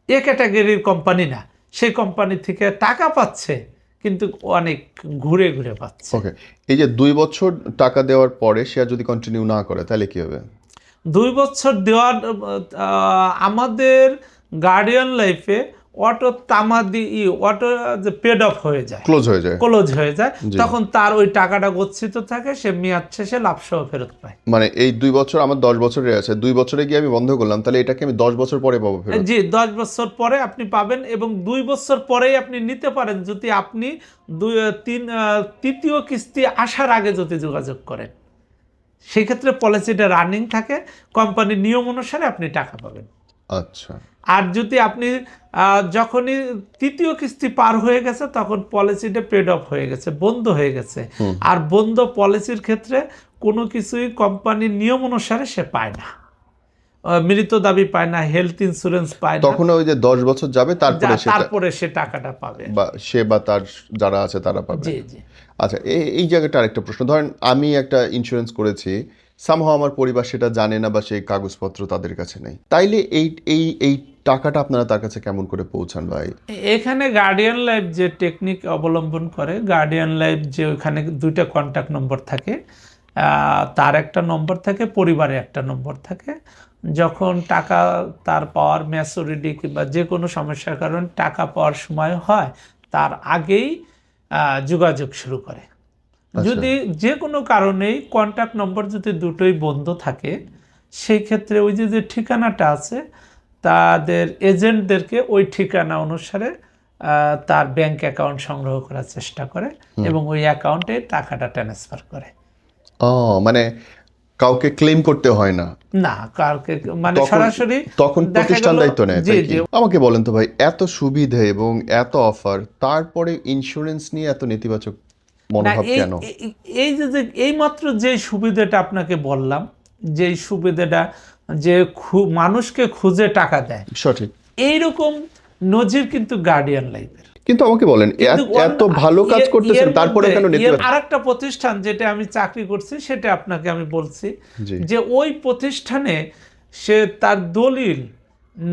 এ ক্যাটাগরির কোম্পানি না, সেই কোম্পানি থেকে টাকা পাচ্ছে কিন্তু অনেক ঘুরে ঘুরে পাচ্ছে। ওকে, এই যে 2 বছর টাকা দেওয়ার পরে সে আর যদি কন্টিনিউ না করে তাহলে কি হবে? 2 বছর দেওয়ার আমাদের গার্ডিয়ান লাইফে অটো তামাদি অটো যে পেড অফ হয়ে যায়, ক্লোজ হয়ে যায়। ক্লোজ হয়ে যায়, তখন তার ওই টাকাটা গচ্ছিত থাকে, সে মেয়াদ শেষে লাভ সহ ফেরত পায়। মানে এই 2 বছর আমার 10 বছরের আছে, 2 বছরে গিয়ে আমি বন্ধ করলাম, তাহলে এটাকে আমি 10 বছর পরে পাবো ফেরত? জি, 10 বছর পরে আপনি পাবেন, এবং 2 বছর পরেই আপনি নিতে পারেন যদি আপনি তৃতীয় কিস্তি আসার আগে যদি যোগাযোগ করেন। সেই ক্ষেত্রে পলিসিটা রানিং থাকে, কোম্পানির নিয়ম অনুসারে আপনি টাকা পাবেন। আচ্ছা। আর যদি আপনি যখনই তৃতীয় কিস্তি পার হয়ে গেছে তখন পলিসিটা পেড অফ হয়ে গেছে, বন্ধ হয়ে গেছে। আর বন্ধ পলিসির ক্ষেত্রে কোনো কিছুই কোম্পানির নিয়ম অনুসারে সে পায় না, মৃত দাবি পায় না, হেলথ ইন্স্যুরেন্স পায় না। তখন ওই যে 10 বছর যাবে তারপরে সে টাকাটা পাবে, বা সে বা তার যারা আছে তারা পাবে। জি জি। আচ্ছা, এই জায়গাটা আরেকটা প্রশ্ন, ধরেন আমি একটা ইন্স্যুরেন্স করেছি, সামহাও আমার পরিবার সেটা জানে না বা সেই কাগজপত্র তাদের কাছে নেই, তাইলে এই এই এই টাকাটা আপনারা তার কাছে কেমন করে পৌঁছান ভাই? এখানে গার্ডিয়ান লাইফ যে টেকনিক অবলম্বন করে, গার্ডিয়ান লাইফ যে ওখানে 2টা কন্ট্যাক্ট নম্বর থাকে, তার একটা নম্বর থাকে, পরিবারে একটা নম্বর থাকে। যখন টাকা তার পাওয়ার ম্যাচুরিটি কিংবা যে কোনো সমস্যার কারণে টাকা পাওয়ার সময় হয়, তার আগেই যোগাযোগ শুরু করে। যদি যে কোনো কারণেই কন্ট্যাক্ট নম্বর যদি দুটোই বন্ধ থাকে, সেই ক্ষেত্রে ওই যে ঠিকানাটা আছে তাদের এজেন্টদেরকে ওই ঠিকানা অনুসারে তার ব্যাংক অ্যাকাউন্ট সংগ্রহ করার চেষ্টা করে এবং ওই অ্যাকাউন্টে টাকাটা ট্রান্সফার করে। মানে কাউকে ক্লেম করতে হয় না, না কাউকে, মানে সরাসরি তখন প্রতিষ্ঠান দায়িত্ব নেয়। তাই কি? আমাকে বলেন তো ভাই, এত সুবিধা এবং এত অফার, তারপরে ইন্স্যুরেন্স নিয়ে এত নেতিবাচক মনোভাব কেন? এই যে এইমাত্র যে সুবিধাটা আপনাকে বললাম, যে সুবিধাটা যে মানুষকে খুঁজে টাকা দেয়, সঠিক, এইরকম নজির কিন্তু গার্ডিয়ান লাইফের। কিন্তু আমাকে বলেন, এত ভালো কাজ করতেছেন তারপরে কেন নেতিবাচক? আরেকটা প্রতিষ্ঠান যেটা আমি চাকরি করছি সেটা আপনাকে আমি বলছি, যে ওই প্রতিষ্ঠানে সে তার দলিল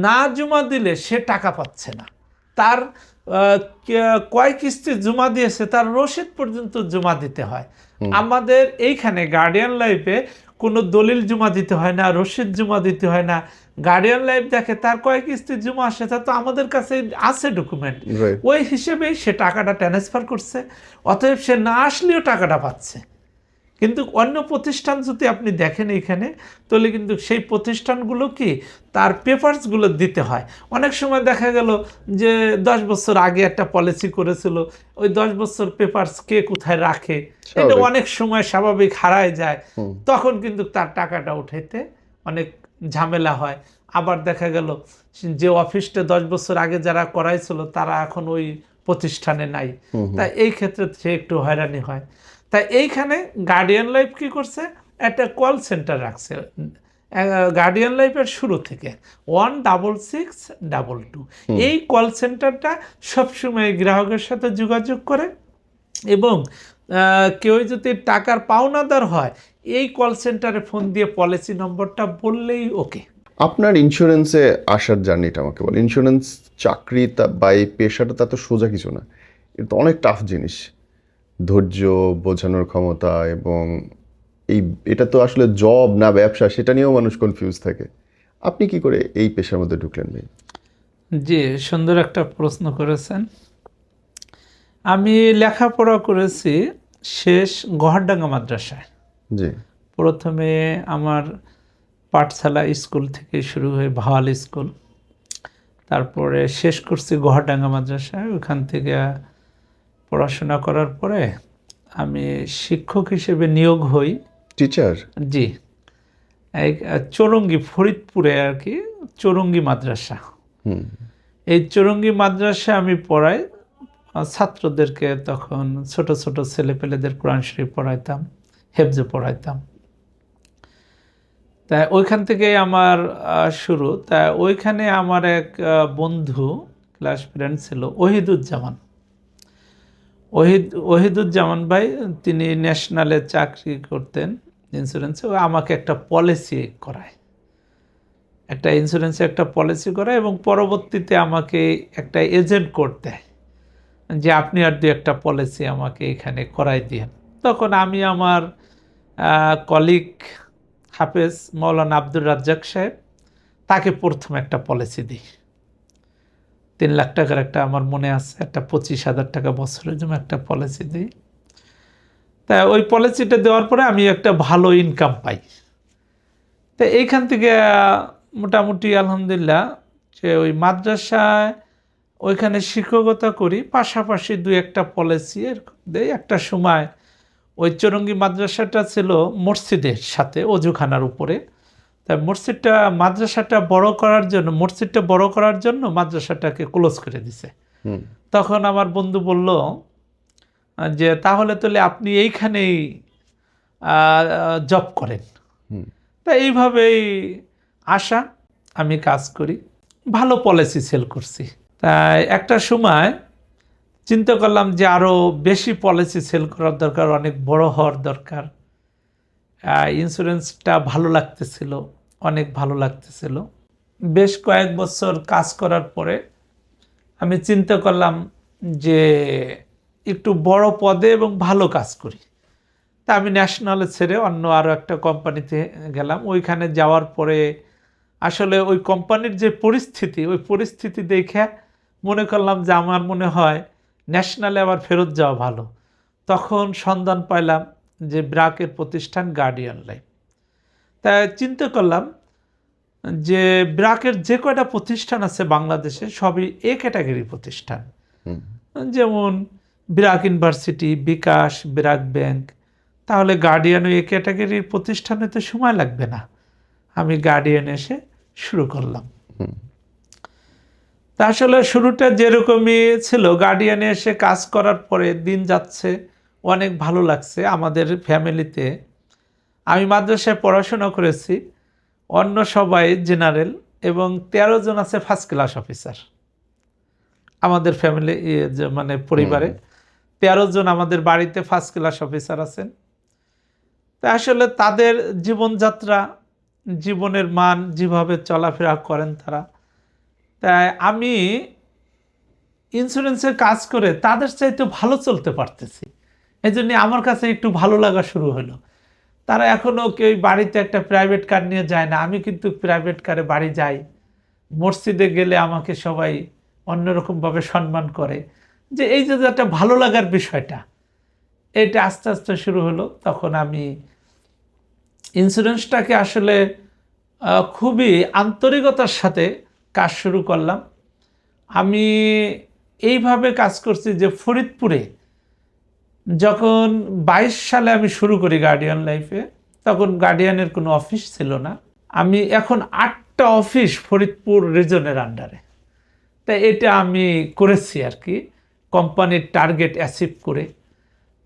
না জমা দিলে সে টাকা পাচ্ছে না। তার কয় কিস্তি জমা দিয়েছে তার রসিদ পর্যন্ত জমা দিতে হয়। আমাদের এইখানে গার্ডিয়ান লাইফে কোনো দলিল জমা দিতে হয় না, রসিদ জমা দিতে হয় না। গার্ডিয়ান লাইফ দেখে তার কয় কিস্তি জমা আসে, তা তো আমাদের কাছে আছে ডকুমেন্ট, ওই হিসেবেই সে টাকাটা ট্রান্সফার করছে, অতএব সে না আসলেও টাকাটা পাচ্ছে। কিন্তু অন্য প্রতিষ্ঠান যদি আপনি দেখেন এইখানে, তাহলে কিন্তু সেই প্রতিষ্ঠানগুলো কি তার পেপারসগুলো দিতে হয়। অনেক সময় দেখা গেল যে 10 বছর আগে একটা পলিসি করেছিল, ওই 10 বছর পেপারস কে কোথায় রাখে, এটা অনেক সময় স্বাভাবিক হারায় যায়, তখন কিন্তু তার টাকাটা উঠাইতে অনেক ঝামেলা হয়। আবার দেখা গেল যে অফিসটা 10 বছর আগে যারা করাইছিল তারা এখন ওই প্রতিষ্ঠানে নাই, তাই এই ক্ষেত্রে সে একটু হয়রানি হয়। তাই এইখানে গার্ডিয়ান লাইফ কি করছে, একটা কল সেন্টার রাখছে গার্ডিয়ান লাইফের শুরু থেকে 16622। এই কল সেন্টারটা সবসময় গ্রাহকের সাথে যোগাযোগ করে, এবং কেউ যদি টাকার পাওনাদার হয় এই কল সেন্টারে ফোন দিয়ে পলিসি নম্বরটা বললেই ওকে। আপনার ইন্স্যুরেন্সে আসার জার্নিটা আমাকে বলেন। ইন্স্যুরেন্স চাকরি বা এই পেশাটা তা তো সোজা কিছু না, এটা তো অনেক টাফ জিনিস, ধৈর্য, বোঝানোর ক্ষমতা, এবং এটা তো আসলে জব না ব্যবসা সেটা নিয়েও মানুষ কনফিউজ থাকে। আপনি কি করে এই পেশার মধ্যে ঢুকলেন ভাই? জি, সুন্দর একটা প্রশ্ন করেছেন। আমি লেখাপড়া করেছি শেষ গহারডাঙ্গা মাদ্রাসায়। জি। প্রথমে আমার পাঠশালা স্কুল থেকে শুরু হয়ে ভাওয়াল স্কুল, তারপরে শেষ করছি গহারডাঙ্গা মাদ্রাসায়। ওখান থেকে পড়াশোনা করার পরে আমি শিক্ষক হিসেবে নিয়োগ হই। টিচার? জি, এই চৌরঙ্গি, ফরিদপুরে আর কি, চৌরঙ্গি মাদ্রাসা। এই চৌরঙ্গি মাদ্রাসা আমি পড়াই ছাত্রদেরকে। তখন ছোট ছোট ছেলেপেলেদের কোরআন শরীফ পড়াইতাম, হেফজে পড়াইতাম। তা ওইখান থেকে আমার শুরু। তা ওইখানে আমার এক বন্ধু, ক্লাস ফ্রেন্ড ছিল ওহিদুজ্জামান। ওহিদুজ্জামান ভাই, তিনি ন্যাশনালে চাকরি করতেন ইন্স্যুরেন্সে। ও আমাকে একটা পলিসি করায়, একটা ইন্স্যুরেন্সে একটা পলিসি করায়, এবং পরবর্তীতে আমাকে একটা এজেন্ট কোড দেয় যে আপনি আর দু একটা পলিসি আমাকে এখানে করাই দিয়েন। তখন আমি আমার কলিগ হাফেজ মৌলানা আব্দুর রাজ্জাক সাহেব, তাকে প্রথম একটা পলিসি দিই। 3 লাখ টাকার একটা, আমার মনে আছে, একটা 25,000 টাকা বছরের জন্য একটা পলিসি দিই। তা ওই পলিসিটা দেওয়ার পরে আমি একটা ভালো ইনকাম পাই। তো এইখান থেকে মোটামুটি আলহামদুলিল্লাহ, যে ওই মাদ্রাসায় ওইখানে শিক্ষকতা করি, পাশাপাশি 2-একটা পলিসি এরকম দেই। একটা সময় ওই চৌরঙ্গি মাদ্রাসাটা ছিল মসজিদের সাথে, অজুখানার উপরে। তাই মাদ্রাসাটা বড় করার জন্য মাদ্রাসাটাকে ক্লোজ করে দিছে। তখন আমার বন্ধু বলল যে তাহলে আপনি এইখানেই জব করেন। তা এইভাবেই আশা, আমি কাজ করি, ভালো পলিসি সেল করছি। তাই একটা সময় চিন্তা করলাম যে আরও বেশি পলিসি সেল করার দরকার, অনেক বড় হওয়ার দরকার। ইন্স্যুরেন্সটা ভালো লাগতেছিল, অনেক ভালো লাগতেছিল। বেশ কয়েক বছর কাজ করার পরে আমি চিন্তা করলাম যে একটু বড় পদে এবং ভালো কাজ করি। তা আমি ন্যাশনালে ছেড়ে অন্য আরও একটা কোম্পানিতে গেলাম। ওইখানে যাওয়ার পরে আসলে ওই কোম্পানির যে পরিস্থিতি, ওই পরিস্থিতি দেখে মনে করলাম যে আমার মনে হয় ন্যাশনালে আবার ফেরত যাওয়া ভালো। তখন সন্ধান পাইলাম যে ব্র্যাকের প্রতিষ্ঠান গার্ডিয়ান লাইফ। তাই চিন্তা করলাম যে ব্র্যাকের যে কয়টা প্রতিষ্ঠান আছে বাংলাদেশে সবই এ ক্যাটাগরির প্রতিষ্ঠান, যেমন ব্র্যাক ইউনিভার্সিটি, বিকাশ, ব্র্যাক ব্যাংক। তাহলে গার্ডিয়ানও এ ক্যাটাগরির প্রতিষ্ঠান হতে সময় লাগবে না। আমি গার্ডিয়ান এসে শুরু করলাম। তা আসলে শুরুটা যেরকমই ছিল, গার্ডিয়ানে এসে কাজ করার পরে দিন যাচ্ছে, অনেক ভালো লাগছে। আমাদের ফ্যামিলিতে, আমি মাদ্রাসায় পড়াশোনা করেছি, অন্য সবাই জেনারেল, এবং 13 জন আছে ফার্স্ট ক্লাস অফিসার। আমাদের ফ্যামিলি মানে পরিবারে 13 জন আমাদের বাড়িতে ফার্স্ট ক্লাস অফিসার আছেন। তা আসলে তাদের জীবনযাত্রা, জীবনের মান, যেভাবে চলাফেরা করেন তারা, তাই আমি ইন্স্যুরেন্সের কাজ করে তাদের চাইতে ভালো চলতে পারতেছি। এই জন্য আমার কাছে একটু ভালো লাগা শুরু হলো। তারা এখনও কেউ বাড়িতে একটা প্রাইভেট কার নিয়ে যায় না, আমি কিন্তু প্রাইভেট কারে বাড়ি যাই। মসজিদে গেলে আমাকে সবাই অন্যরকমভাবে সম্মান করে। যে এই যে একটা ভালো লাগার বিষয়টা, এটা আস্তে আস্তে শুরু হলো। তখন আমি ইন্স্যুরেন্সটাকে আসলে খুবই আন্তরিকতার সাথে কাজ শুরু করলাম। আমি এইভাবে কাজ করছি যে ফরিদপুরে যখন 22 সালে আমি শুরু করি গার্ডিয়ান লাইফে, তখন গার্ডিয়ানের কোনো অফিস ছিল না। আমি এখন 8টা অফিস ফরিদপুর রিজনের আন্ডারে। তাই এটা আমি করেছি আর কি, কোম্পানির টার্গেট অ্যাচিভ করে।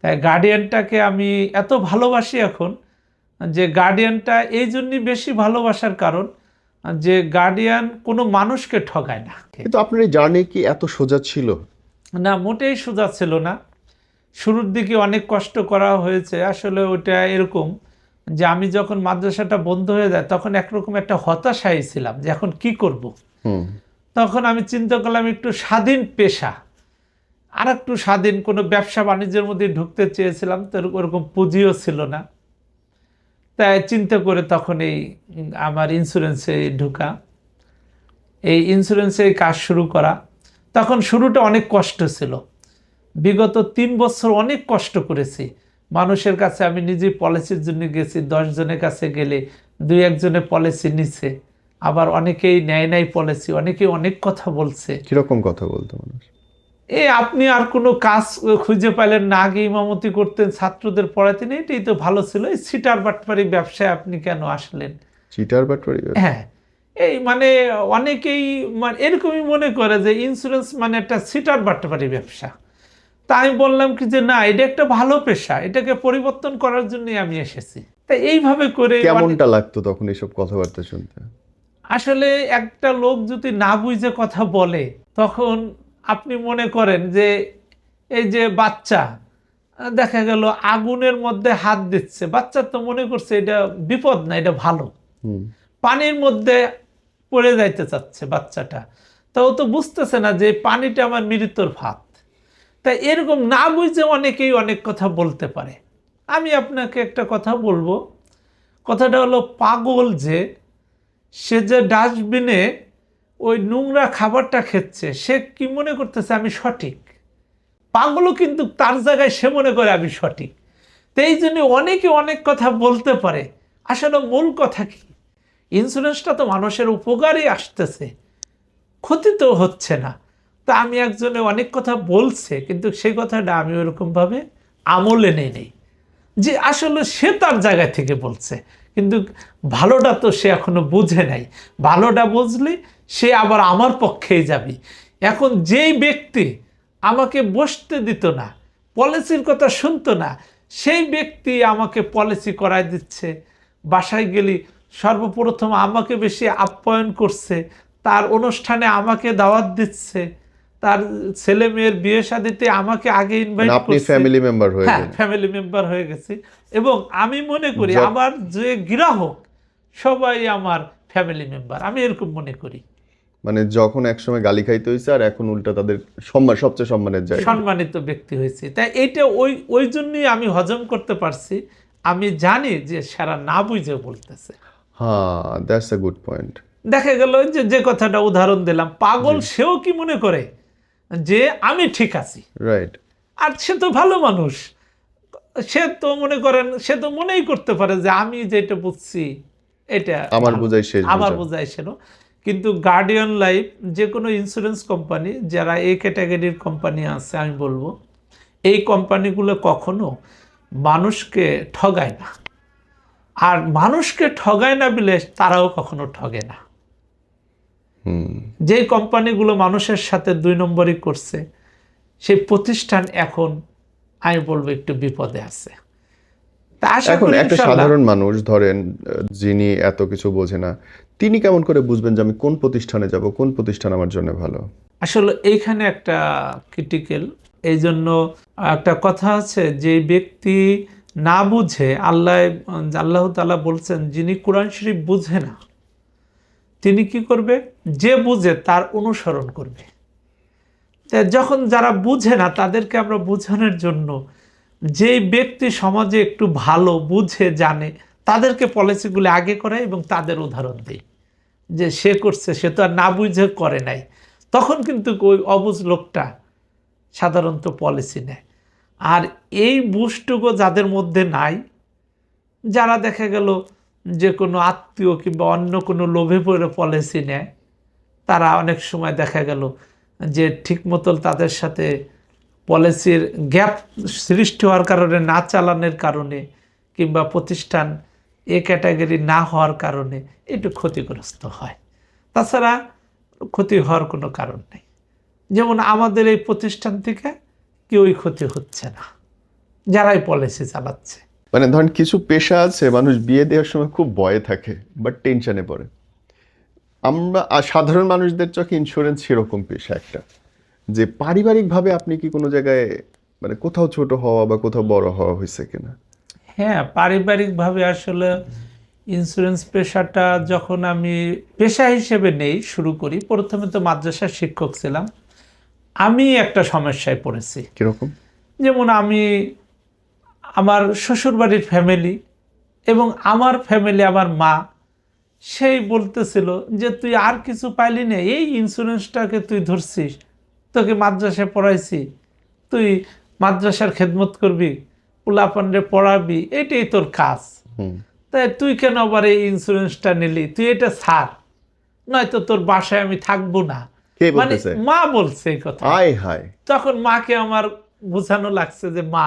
তাই গার্ডিয়ানটাকে আমি এত ভালোবাসি এখন, যে গার্ডিয়ানটা এই জন্যই বেশি ভালোবাসার কারণ যে গার্ডিয়ান কোনো মানুষকে ঠকায় না। কিন্তু আপনার এই জার্নি কি এত সোজা ছিল? না, মোটেই সোজা ছিল না। শুরুর দিকে অনেক কষ্ট করা হয়েছে। আসলে ওটা এরকম যে আমি যখন মাদ্রাসাটা বন্ধ হয়ে যায়, তখন একরকম একটা হতাশায় ছিলাম যে এখন কি করব। তখন আমি চিন্তা করলাম একটু স্বাধীন পেশা, আর একটু স্বাধীন কোনো ব্যবসা বাণিজ্যের মধ্যে ঢুকতে চেয়েছিলাম, তো ওরকম পুঁজিও ছিল না। তাই চিন্তা করে তখন এই আমার ইন্স্যুরেন্সে ঢোকা, এই ইন্স্যুরেন্সে কাজ শুরু করা। তখন শুরুটা অনেক কষ্ট ছিল, বিগত 3 বছর অনেক কষ্ট করেছি। মানুষের কাছে আমি নিজে পলিসির জন্য গেছি, 10 জনের কাছে গেলে 2-1 জনে পলিসি নিছে, আবার অনেকেই নেয় নাই পলিসি, অনেকেই অনেক কথা বলছে। কিরকম কথা বলতো মানুষ? আপনি আর কোনো কাজ খুঁজে পাইলেন না, আগে ইমামতি করতেন, ছাত্রদের পড়াতেন, এটাই তো ভালো ছিল, এই সিটার বাটপারি ব্যবসায় আপনি কেন আসলেন? চিটার বাটপারি? হ্যাঁ, এই মানে অনেকেই মানে এরকমই মনে করে যে ইন্স্যুরেন্স মানে একটা সিটার বাটপারি ব্যবসা। তা আমি বললাম কি যে না, এটা একটা ভালো পেশা, এটাকে পরিবর্তন করার জন্যই আমি এসেছি। তাই এইভাবে করে কেমনটা লাগতো তখন এইসব কথাবার্তা শুনতে? আসলে একটা লোক যদি না বুঝে কথা বলে, তখন আপনি মনে করেন যে এই যে বাচ্চা দেখা গেল আগুনের মধ্যে হাত দিচ্ছে, বাচ্চা তো মনে করছে এটা বিপদ না, এটা ভালো। পানির মধ্যে পড়ে যাইতে চাচ্ছে বাচ্চাটা, তো ও তো বুঝতেছে না যে পানিটা আমার মৃত্যুর ফাঁদ। তাই এরকম না বুঝে অনেকেই অনেক কথা বলতে পারে। আমি আপনাকে একটা কথা বলবো, কথাটা হলো পাগল যে সে যে ডাস্টবিনে ওই নোংরা খাবারটা খেচ্ছে, সে কি মনে করতেছে আমি সঠিক? পাগলও কিন্তু তার জায়গায় সে মনে করে আমি সঠিক। তো এই জন্য অনেকে অনেক কথা বলতে পারে। আসলে মূল কথা কি, ইন্স্যুরেন্সটা তো মানুষের উপকারই আসতেছে, ক্ষতি তো হচ্ছে না। তা আমি একজনে অনেক কথা বলছে, কিন্তু সেই কথাটা আমি ওরকমভাবে আমলে নেই, যে আসলে সে তার জায়গা থেকে বলছে, কিন্তু ভালোটা তো সে এখনো বুঝে নাই। ভালোটা বুঝলে সে আবার আমার পক্ষেই যাবে। এখন যেই ব্যক্তি আমাকে বসতে দিত না, পলিসির কথা শুনতো না, সেই ব্যক্তি আমাকে পলিসি করায় দিচ্ছে। বাসায় গেলি সর্বপ্রথম আমাকে বেশি আপ্যায়ন করছে, তার অনুষ্ঠানে আমাকে দাওয়াত দিচ্ছে, তার ছেলে মেয়ের বিয়ে শাদিতে আমাকে আগে ইনভাইট করছে। আপনি ফ্যামিলি মেম্বার হয়ে হ্যাঁ, গেলেন। ফ্যামিলি মেম্বার হয়ে গেছি। এবং আমি মনে করি আমার যে গ্রাহক সবাই আমার ফ্যামিলি মেম্বার, আমি এরকম মনে করি। মানে যখন একসময় গালি খাইতে হয়েছে আর এখন উল্টা তাদের সম্মান, সবচেয়ে সম্মানের জায়গা, সম্মানিত ব্যক্তি হয়েছে। তাই এইটা ওই জন্যই আমি হজম করতে পারছি। আমি জানি যে সারা না বুঝে বলতেছে। হ্যাঁ, দ্যাটস আ গুড পয়েন্ট। দেখা গেল যে যে কথাটা উদাহরণ দিলাম, পাগল সেও কি মনে করে যে আমি ঠিক আছি, রাইট। আর সে তো ভালো মানুষ, সে তো মনে করেন সে তো মনেই করতে পারে যে আমি যেটা বুঝছি এটা আমার ভালো, বোঝাই শেষ আমার বোঝা। বোঝাই ছিল। কিন্তু গার্ডিয়ান লাইফ যে কোনো ইন্স্যুরেন্স কোম্পানি, যারা এই ক্যাটাগরির কোম্পানি আছে, আমি বলবো এই কোম্পানিগুলো কখনো মানুষকে ঠগায় না। আর মানুষকে ঠগায় না বলে তারাও কখনো ঠগে না। যে কোম্পানিগুলো মানুষের সাথে 2 নম্বরই করছে, সেই প্রতিষ্ঠান এখন আমি বলবো একটু বিপদে আছে। তা আশা এখন করি একটা ইনশাআল্লাহ। সাধারণ মানুষ ধরেন, যিনি এত কিছু বোঝে না, তিনি কেমন করে বুঝবেন যে আমি কোন প্রতিষ্ঠানে যাব, কোন প্রতিষ্ঠান আমার জন্য ভালো? আসলে এইখানে একটা ক্রিটিক্যাল, এই জন্য একটা কথা আছে, যে ব্যক্তি না বুঝে, আল্লাহ তাআলা বলছেন যিনি কোরআন শরীফ বুঝে না তিনি কি করবে, যে বুঝে তার অনুসরণ করবে। তা যখন যারা বুঝে না তাদেরকে আমরা বোঝানোর জন্য, যেই ব্যক্তি সমাজে একটু ভালো বুঝে জানে, তাদেরকে পলিসিগুলো আগে করায় এবং তাদের উদাহরণ দেয় যে সে করছে, সে তো আর না বুঝে করে নাই। তখন কিন্তু ওই অবুঝ লোকটা সাধারণত পলিসি নেয়। আর এই বুঝটুকু যাদের মধ্যে নাই, যারা দেখা গেল যে কোনো আত্মীয় কিংবা অন্য কোনো লোভে পড়ে পলিসি নেয়, তারা অনেক সময় দেখা গেল যে ঠিক মতো তাদের সাথে পলিসির গ্যাপ সৃষ্টি হওয়ার কারণে, না চালানোর কারণে, কিংবা প্রতিষ্ঠান এ ক্যাটাগরি না হওয়ার কারণে একটু ক্ষতিগ্রস্ত হয়। তাছাড়া ক্ষতি হওয়ার কোনো কারণ নেই। যেমন আমাদের এই প্রতিষ্ঠান থেকে কেউই ক্ষতি হচ্ছে না, যারাই পলিসি চালাচ্ছে। মানে ধরেন কিছু পেশা আছে, মানুষ বিয়ে দেওয়ার সময় খুব ভয়ে থাকে, বাট টেনশনে পড়ে। আমরা সাধারণ মানুষদের চোখে ইন্স্যুরেন্স সেরকম পেশা একটা, যে পারিবারিকভাবে আপনি কি কোনো জায়গায় মানে কোথাও ছোট হওয়া বা কোথাও বড় হওয়া হয়েছে কিনা? হ্যাঁ, পারিবারিকভাবে আসলে ইন্স্যুরেন্স পেশাটা যখন আমি পেশা হিসেবে নেই শুরু করি, প্রথমে তো মাদ্রাসার শিক্ষক ছিলাম। আমি একটা সমস্যায় পড়েছি। কিরকম? যেমন আমি আমার শ্বশুরবাড়ির ফ্যামিলি এবং আমার ফ্যামিলি, আমার মা, সেই বলতেছিল যে তুই আর কিছু পাইলি না, এই ইন্স্যুরেন্সটাকে তুই ধরছিস, তোকে মাদ্রাসায় পড়াইছি, তুই মাদ্রাসার খেদমত করবি, পোলাপানরে পড়াবি, এটাই তোর কাজ। হুম। তাই তুই কেন আবার এই ইন্স্যুরেন্সটা নিলি, তুই এটা ছাড়, নয়তো তোর বাসায় আমি থাকবো না। কে মানে বলতেছে? মা বলছে এই কথা। আয় হায়। তখন মাকে আমার বোঝানো লাগছে যে মা,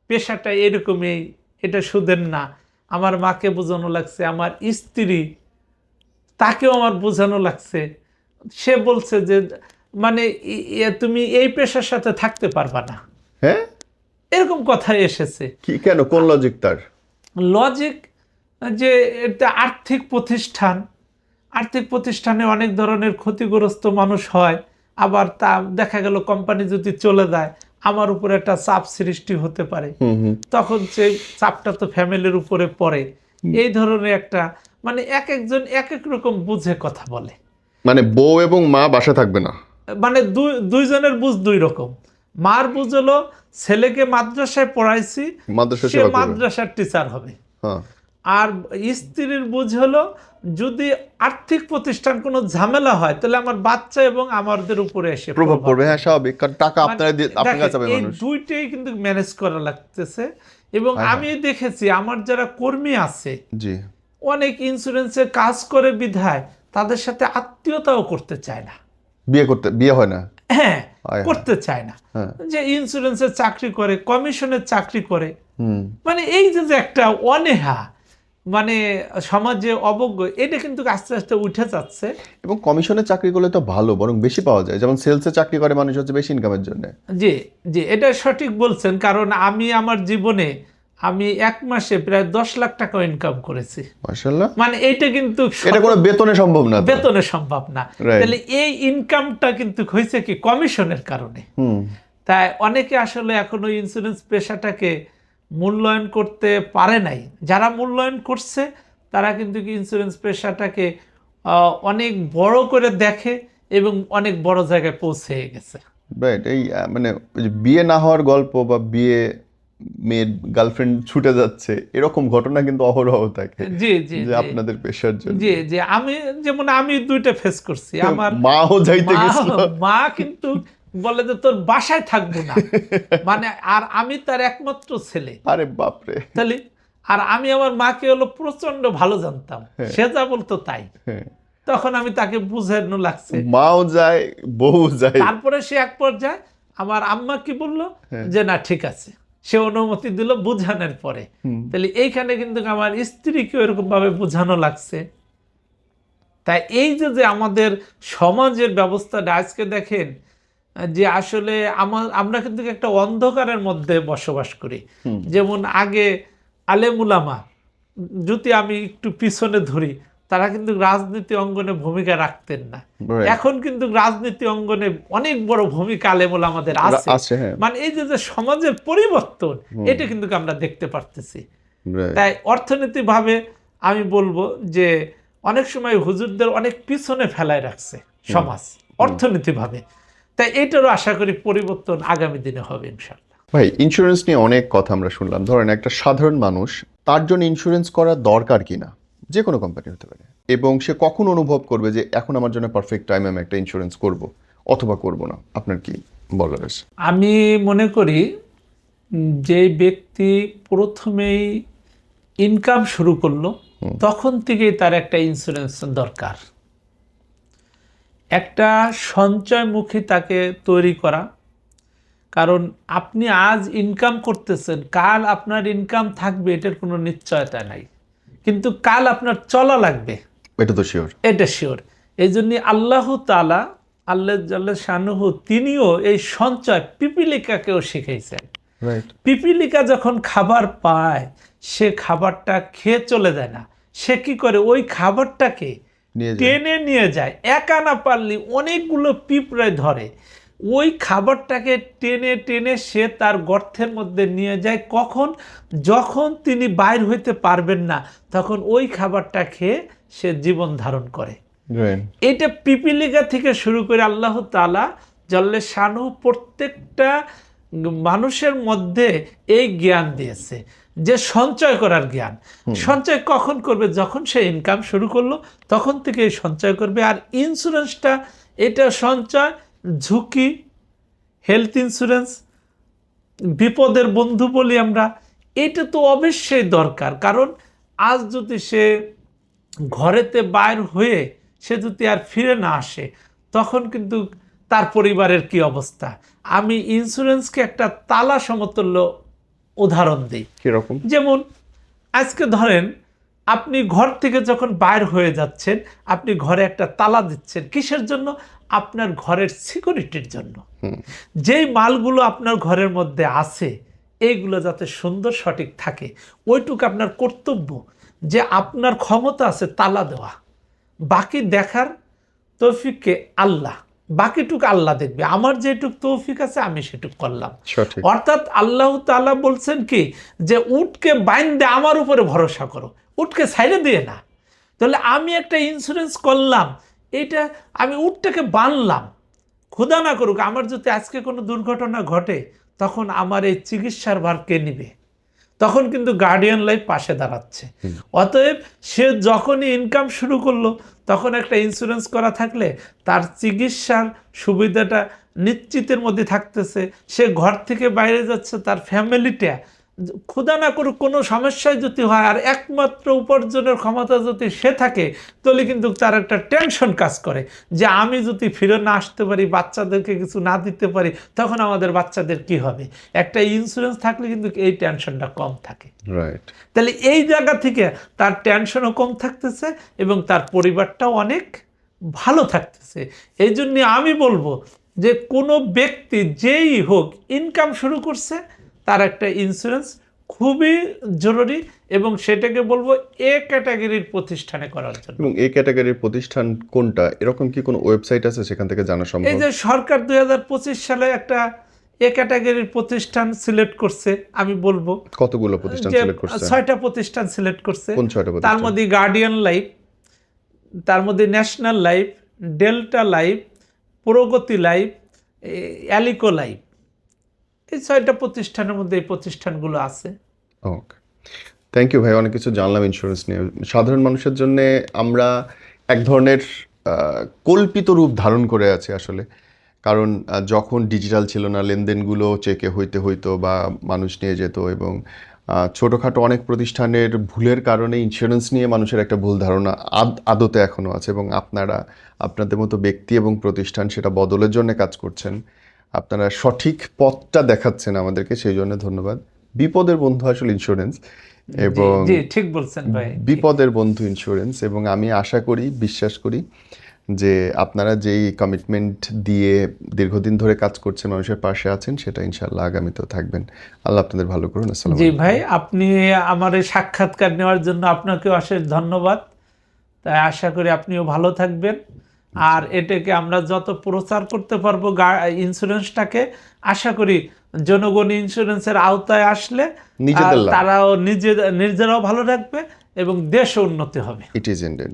পেশাটা এরকমই, এটা সুদের না। আমার মাকে বোঝানো লাগছে, আমার স্ত্রী, তাকেও আমার বোঝানো লাগছে। সে বলছে যে মানে তুমি এই পেশার সাথে থাকতে পারবা না, হ্যাঁ, এরকম কথাই এসেছে। কি কেন, কোন লজিক তার? লজিক যে এটা আর্থিক প্রতিষ্ঠান, আর্থিক প্রতিষ্ঠানে অনেক ধরনের ক্ষতিগ্রস্ত মানুষ হয়, আবার তা দেখা গেল কোম্পানি যদি চলে যায় আমার উপরে একটা চাপ সৃষ্টি হতে পারে, তখন সেই চাপটা তো ফ্যামিলির উপরে পড়ে। এই ধরনের একটা মানে এক একজন এক এক রকম বুঝে কথা বলে। মানে বউ এবং মা বাসা থাকবে না? মানে দুইজনের বুঝ দুই রকম। মার বুঝ হলো ছেলেকে মাদ্রাসায় পড়াইছি, মাদ্রাসা সে সেবা করবে। মাদ্রাসার টিচার হবে। হ্যাঁ। আর স্ত্রীর বুঝ হলো যদি আর্থিক প্রতিষ্ঠান কোনো ঝামেলা হয় তাহলে আমার বাচ্চা এবং আমাদের উপরে এসে প্রভাব পড়বে, হ্যাঁ স্বাভাবিক, কারণ টাকা মানে আপনারা আপনার কাছে পাবে দেখেন, এই মানুষ। দুইটাই কিন্তু ম্যানেজ করা লাগতেছে। এবং আমি দেখেছি আমার যারা কর্মী আছে জি। অনেক ইন্স্যুরেন্সে কাজ করে বিধায় তাদের সাথে আত্মীয়তাও করতে চায় না, বিয়ে হয় না। হ্যাঁ, হায় করতে চায় না। হ্যাঁ। যে ইন্স্যুরেন্সের চাকরি করে, কমিশনের চাকরি করে, হুম। মানে এই যে যে একটা অনীহা, মানে সমাজে অবজ্ঞ, এটা কিন্তু আস্তে আস্তে উঠে যাচ্ছে। এবং কমিশনের চাকরি করলে তো ভালো, বরং বেশি পাওয়া যায়। যেমন সেলসে চাকরি করে মানুষ হচ্ছে বেশি ইনকামের জন্য। জি জি, এটা সঠিক বলছেন। কারণ আমি আমার জীবনে আমি এক মাসে প্রায় 10 লাখ টাকা ইনকাম করেছি। মাশাআল্লাহ। মানে এইটা কিন্তু এটা কোনো বেতনে সম্ভব না তো। বেতনে সম্ভব না। Right. তাহলে এই ইনকামটা কিন্তু হয়েছে কি কমিশনের কারণে। হুম। তাই অনেকে আসলে এখনো ইন্স্যুরেন্স পেশাটাকে মূল্যায়ন করতে পারে নাই। যারা মূল্যায়ন করছে তারা কিন্তু ইন্স্যুরেন্স পেশাটাকে অনেক বড় করে দেখে এবং অনেক বড় জায়গায় পৌঁছে গেছে। রাইট। এই মানে ওই যে বিয়ে না হওয়ার গল্প বা বিয়ে মেয়ের গার্লফ্রেন্ড ছুটে যাচ্ছে, এরকম ঘটনা কিন্তু অহরহ থাকে। জি জি যে আপনাদের পেশার জন্য। জি জি, আমি দুইটা ফেস করছি। আমার মাও যাইতে গেছিল। মা কিন্তু বলে যে তোর বাসায় থাকবো না, মানে আর আমি তার একমাত্র ছেলে। আরে বাপরে। তাহলে আর আমি আমার মাকে হলো প্রচন্ড ভালো জানতাম, সে যা বলতো তাই। হ্যাঁ। তখন আমি তাকে বুঝানো লাগছে। মাও যায়, বউ যায়। তারপরে সে এক পর্যায়ে আমার আম্মা কি বললো যে না ঠিক আছে, সে অনুমতি দিল বুঝানোর পরে। তাহলে এইখানে কিন্তু আমার স্ত্রীকে এরকম ভাবে বুঝানো লাগছে। তাই এই যে আমাদের সমাজের ব্যবস্থাটা আজকে দেখেন যে আসলে আমরা কিন্তু একটা অন্ধকারের মধ্যে বসবাস করি। যেমন আগে আলেমুলামা, যদি আমি একটু পিছনে ধরি, তারা কিন্তু রাজনীতি অঙ্গনে ভূমিকা রাখতেন না। Right. এখন কিন্তু রাজনীতি অঙ্গনে অনেক বড় ভূমিকা আলেমুলামাদের আছে। হ্যাঁ। মানে এই যে সমাজের পরিবর্তন, এটা কিন্তু আমরা দেখতে পারতেছি। Right. তাই অর্থনীতিভাবে আমি বলবো যে অনেক সময় হুজুরদের অনেক পিছনে ফেলায় রাখছে সমাজ অর্থনীতিভাবে। তাই এটারও আশা করি পরিবর্তন আগামী দিনে হবে ইনশাআল্লাহ। ভাই, ইন্স্যুরেন্স নিয়ে অনেক কথা আমরা শুনলাম। ধরেন একটা সাধারণ মানুষ, তার জন্য ইন্স্যুরেন্স করা দরকার কিনা, যে কোনো কোম্পানি হতে পারে, এবং সে কখন অনুভব করবে যে এখন আমার জন্য পারফেক্ট টাইম আমি একটা ইন্স্যুরেন্স করব অথবা করব না, আপনার কি বলার আছে? আমি মনে করি যে ব্যক্তি প্রথমেই ইনকাম শুরু করলো তখন থেকেই তার একটা ইন্স্যুরেন্স দরকার। একটা সঞ্চয়মুখী তাকে তৈরি করা। কারণ আপনি আজ ইনকাম করতেছেন, কাল আপনার ইনকাম থাকবে এটার কোনো নিশ্চয়তা নাই, কিন্তু কাল আপনার চলা লাগবে, এটা তো শিওর। এটা শিওর। এই জন্য আল্লাহ তাআলা, আল্লাহ জাল্লা শানুহু, তিনিও এই সঞ্চয় পিপিলিকাকেও শিখাইছেন। রাইট। পিপিলিকা যখন খাবার পায় সে খাবারটা খেয়ে চলে যায় না, সে কি করে ওই খাবারটাকে টেনে নিয়ে যায়। একা না পারলে অনেকগুলো পিঁপড়ায় ধরে, ওই খাবারটাকে টেনে টেনে সে তার গর্তের মধ্যে নিয়ে যায়। কখন? যখন তিনি বাইর হইতে পারবেন না তখন ওই খাবারটা খেয়ে সে জীবন ধারণ করে। এটা পিপিলিকা থেকে শুরু করে আল্লাহ তাআলা জাল্লে শানহু প্রত্যেকটা মানুষের মধ্যে এই জ্ঞান দিয়েছে যে সঞ্চয় করার জ্ঞান। সঞ্চয় কখন করবে? যখন সে ইনকাম শুরু করলো তখন থেকে সঞ্চয় করবে। আর ইন্স্যুরেন্সটা এটা সঞ্চয়, ঝুঁকি, হেলথ ইন্স্যুরেন্স, বিপদের বন্ধু বলি আমরা, এটা তো অবশ্যই দরকার, কারণ আজ যদি সে ঘরেতে বাইর হয়ে সে যদি আর ফিরে না আসে, তখন কিন্তু তার পরিবারের কি অবস্থা। আমি ইন্স্যুরেন্সকে একটা তালা সমতুল্য উদাহরণ দিই। কিরকম? যেমন আজকে ধরেন আপনি ঘর থেকে যখন বাইর হয়ে যাচ্ছেন, আপনি ঘরে একটা তালা দিচ্ছেন কিসের জন্য? আপনার ঘরের সিকিউরিটির জন্য। যেই মালগুলো আপনার ঘরের মধ্যে আছে এইগুলো যাতে সুন্দর সঠিক থাকে, ওইটুকু আপনার কর্তব্য, যে আপনার ক্ষমতা আছে তালা দেওয়া। বাকি দেখার তৌফিককে আল্লাহ, বাকিটুকু আল্লাহ দেখবে। আমার যেটুক তৌফিক আছে আমি সেটুক করলাম। সঠিক। অর্থাৎ আল্লাহ তাআলা বলছেন কি, যে উটকে বাইন্দে আমার উপরে ভরসা করো, উটকে ছাইড়ে দিয়ে না। তাহলে আমি একটা ইন্স্যুরেন্স করলাম, এইটা আমি উটটাকে বানলাম। খোদা না করুক আমার যদি আজকে কোনো দুর্ঘটনা ঘটে, তখন আমার এই চিকিৎসার ভার কে নিবে? তখন কিন্তু গার্ডিয়ান লাইফ পাশে দাঁড়াচ্ছে। অতএব সে যখনই ইনকাম শুরু করলো, তখন একটা ইন্স্যুরেন্স করা থাকলে তার চিকিৎসার সুবিধাটা নিশ্চিতের মধ্যে থাকতেছে। সে ঘর থেকে বাইরে যাচ্ছে, তার ফ্যামিলিটা খোদা না করুক কোনো সমস্যায় যদি হয়, আর একমাত্র উপার্জনের ক্ষমতা যদি সে থাকে, তাহলে কিন্তু তার একটা টেনশন কাজ করে, যে আমি যদি ফিরে না আসতে পারি, বাচ্চাদেরকে কিছু না দিতে পারি, তখন আমাদের বাচ্চাদের কি হবে। একটা ইন্স্যুরেন্স থাকলে কিন্তু এই টেনশনটা কম থাকে। রাইট। তাহলে এই জায়গা থেকে তার টেনশনও কম থাকতেছে এবং তার পরিবারটাও অনেক ভালো থাকতেছে। এই জন্য আমি বলবো যে কোনো ব্যক্তি যেই হোক ইনকাম শুরু করছে, তার একটা ইন্স্যুরেন্স খুবই জরুরি, এবং সেটাকে বলবো এ ক্যাটাগরির প্রতিষ্ঠানে করার জন্য। এবং এই ক্যাটাগরির প্রতিষ্ঠান কোনটা, এরকম কি কোনো ওয়েবসাইট আছে সেখান থেকে জানা এই সম্ভব? যে সরকার 2025 সালে একটা এ ক্যাটাগরির প্রতিষ্ঠান সিলেক্ট করছে, আমি বলবো কতগুলো প্রতিষ্ঠান যে সিলেক্ট করছে? 6টা প্রতিষ্ঠান সিলেক্ট করছে। কোন 6টা তার প্রতিষ্ঠান? মধ্যে গার্ডিয়ান লাইফ, তার মধ্যে ন্যাশনাল লাইফ, ডেল্টা লাইফ, প্রগতি লাইফ, অ্যালিকো লাইফ। এই 6টা প্রতিষ্ঠানের মধ্যে এই প্রতিষ্ঠানগুলো আছে। ওকে, থ্যাংক ইউ ভাই, অনেক কিছু জানলাম ইন্স্যুরেন্স নিয়ে। সাধারণ মানুষের জন্য আমরা এক ধরনের কল্পিত রূপ ধারণ করে আছি আসলে, কারণ যখন ডিজিটাল ছিল না, লেনদেনগুলো চেকে হইতো বা মানুষ নিয়ে যেত, এবং ছোটোখাটো অনেক প্রতিষ্ঠানের ভুলের কারণে ইন্স্যুরেন্স নিয়ে মানুষের একটা ভুল ধারণা আদতে এখনও আছে, এবং আপনারা আপনাদের মতো ব্যক্তি এবং প্রতিষ্ঠান সেটা বদলের জন্য কাজ করছেন। আপনারা সঠিক পথটা দেখাচ্ছেন আমাদেরকে, সেই জন্য ধন্যবাদ। বিপদের বন্ধু আসলে ইন্স্যুরেন্স, এবং জি ঠিক বলছেন ভাই। বিপদের বন্ধু ইন্স্যুরেন্স। এবং আমি আশা করি, বিশ্বাস করি যে আপনারা যেই কমিটমেন্ট দিয়ে দীর্ঘদিন ধরে কাজ করছেন, মানুষের পাশে আছেন, সেটা ইনশাআল্লাহ আগামীতেও থাকবেন। আল্লাহ আপনাদের ভালো করুন। আসসালামু জি আলাইকুম। ভাই, আপনি আমার এই সাক্ষাৎকার নেওয়ার জন্য আপনাকেও অশেষ ধন্যবাদ। তাই আশা করি আপনিও ভালো থাকবেন, আর এটাকে আমরা যত প্রচার করতে পারবো ইন্স্যুরেন্সটাকে, আশা করি জনগণ ইন্স্যুরেন্সের আওতায় আসলে নিজেদের লাভ। তারাও নিজেরাও ভালো রাখবে এবং দেশও উন্নতি হবে। It is Indian.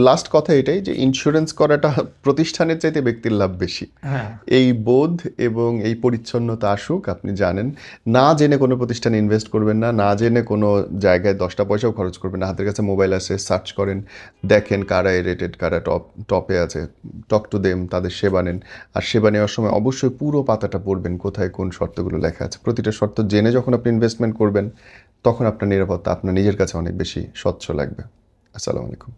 লাস্ট কথা এটাই যে ইন্স্যুরেন্স করাটা প্রতিষ্ঠানের চাইতে ব্যক্তির লাভ বেশি। হ্যাঁ, এই বোধ এবং এই পরিচ্ছন্নতা আসুক। আপনি জানেন, না জেনে কোনো প্রতিষ্ঠানে ইনভেস্ট করবেন না, না জেনে কোনো জায়গায় 10টা পয়সাও খরচ করবেন না। হাতের কাছে মোবাইল আছে, সার্চ করেন, দেখেন কারা রেটেড, কারা টপে আছে, টক টু দেম, তাদের সেবা নেন। আর সেবা নেওয়ার সময় অবশ্যই পুরো পাতাটা পড়বেন, কোথায় কোন শর্তগুলো লেখা আছে। প্রতিটা শর্ত জেনে যখন আপনি ইনভেস্টমেন্ট করবেন, তখন আপনার নিরাপত্তা আপনার নিজের কাছে অনেক বেশি স্বচ্ছ লাগবে। আসসালামু আলাইকুম।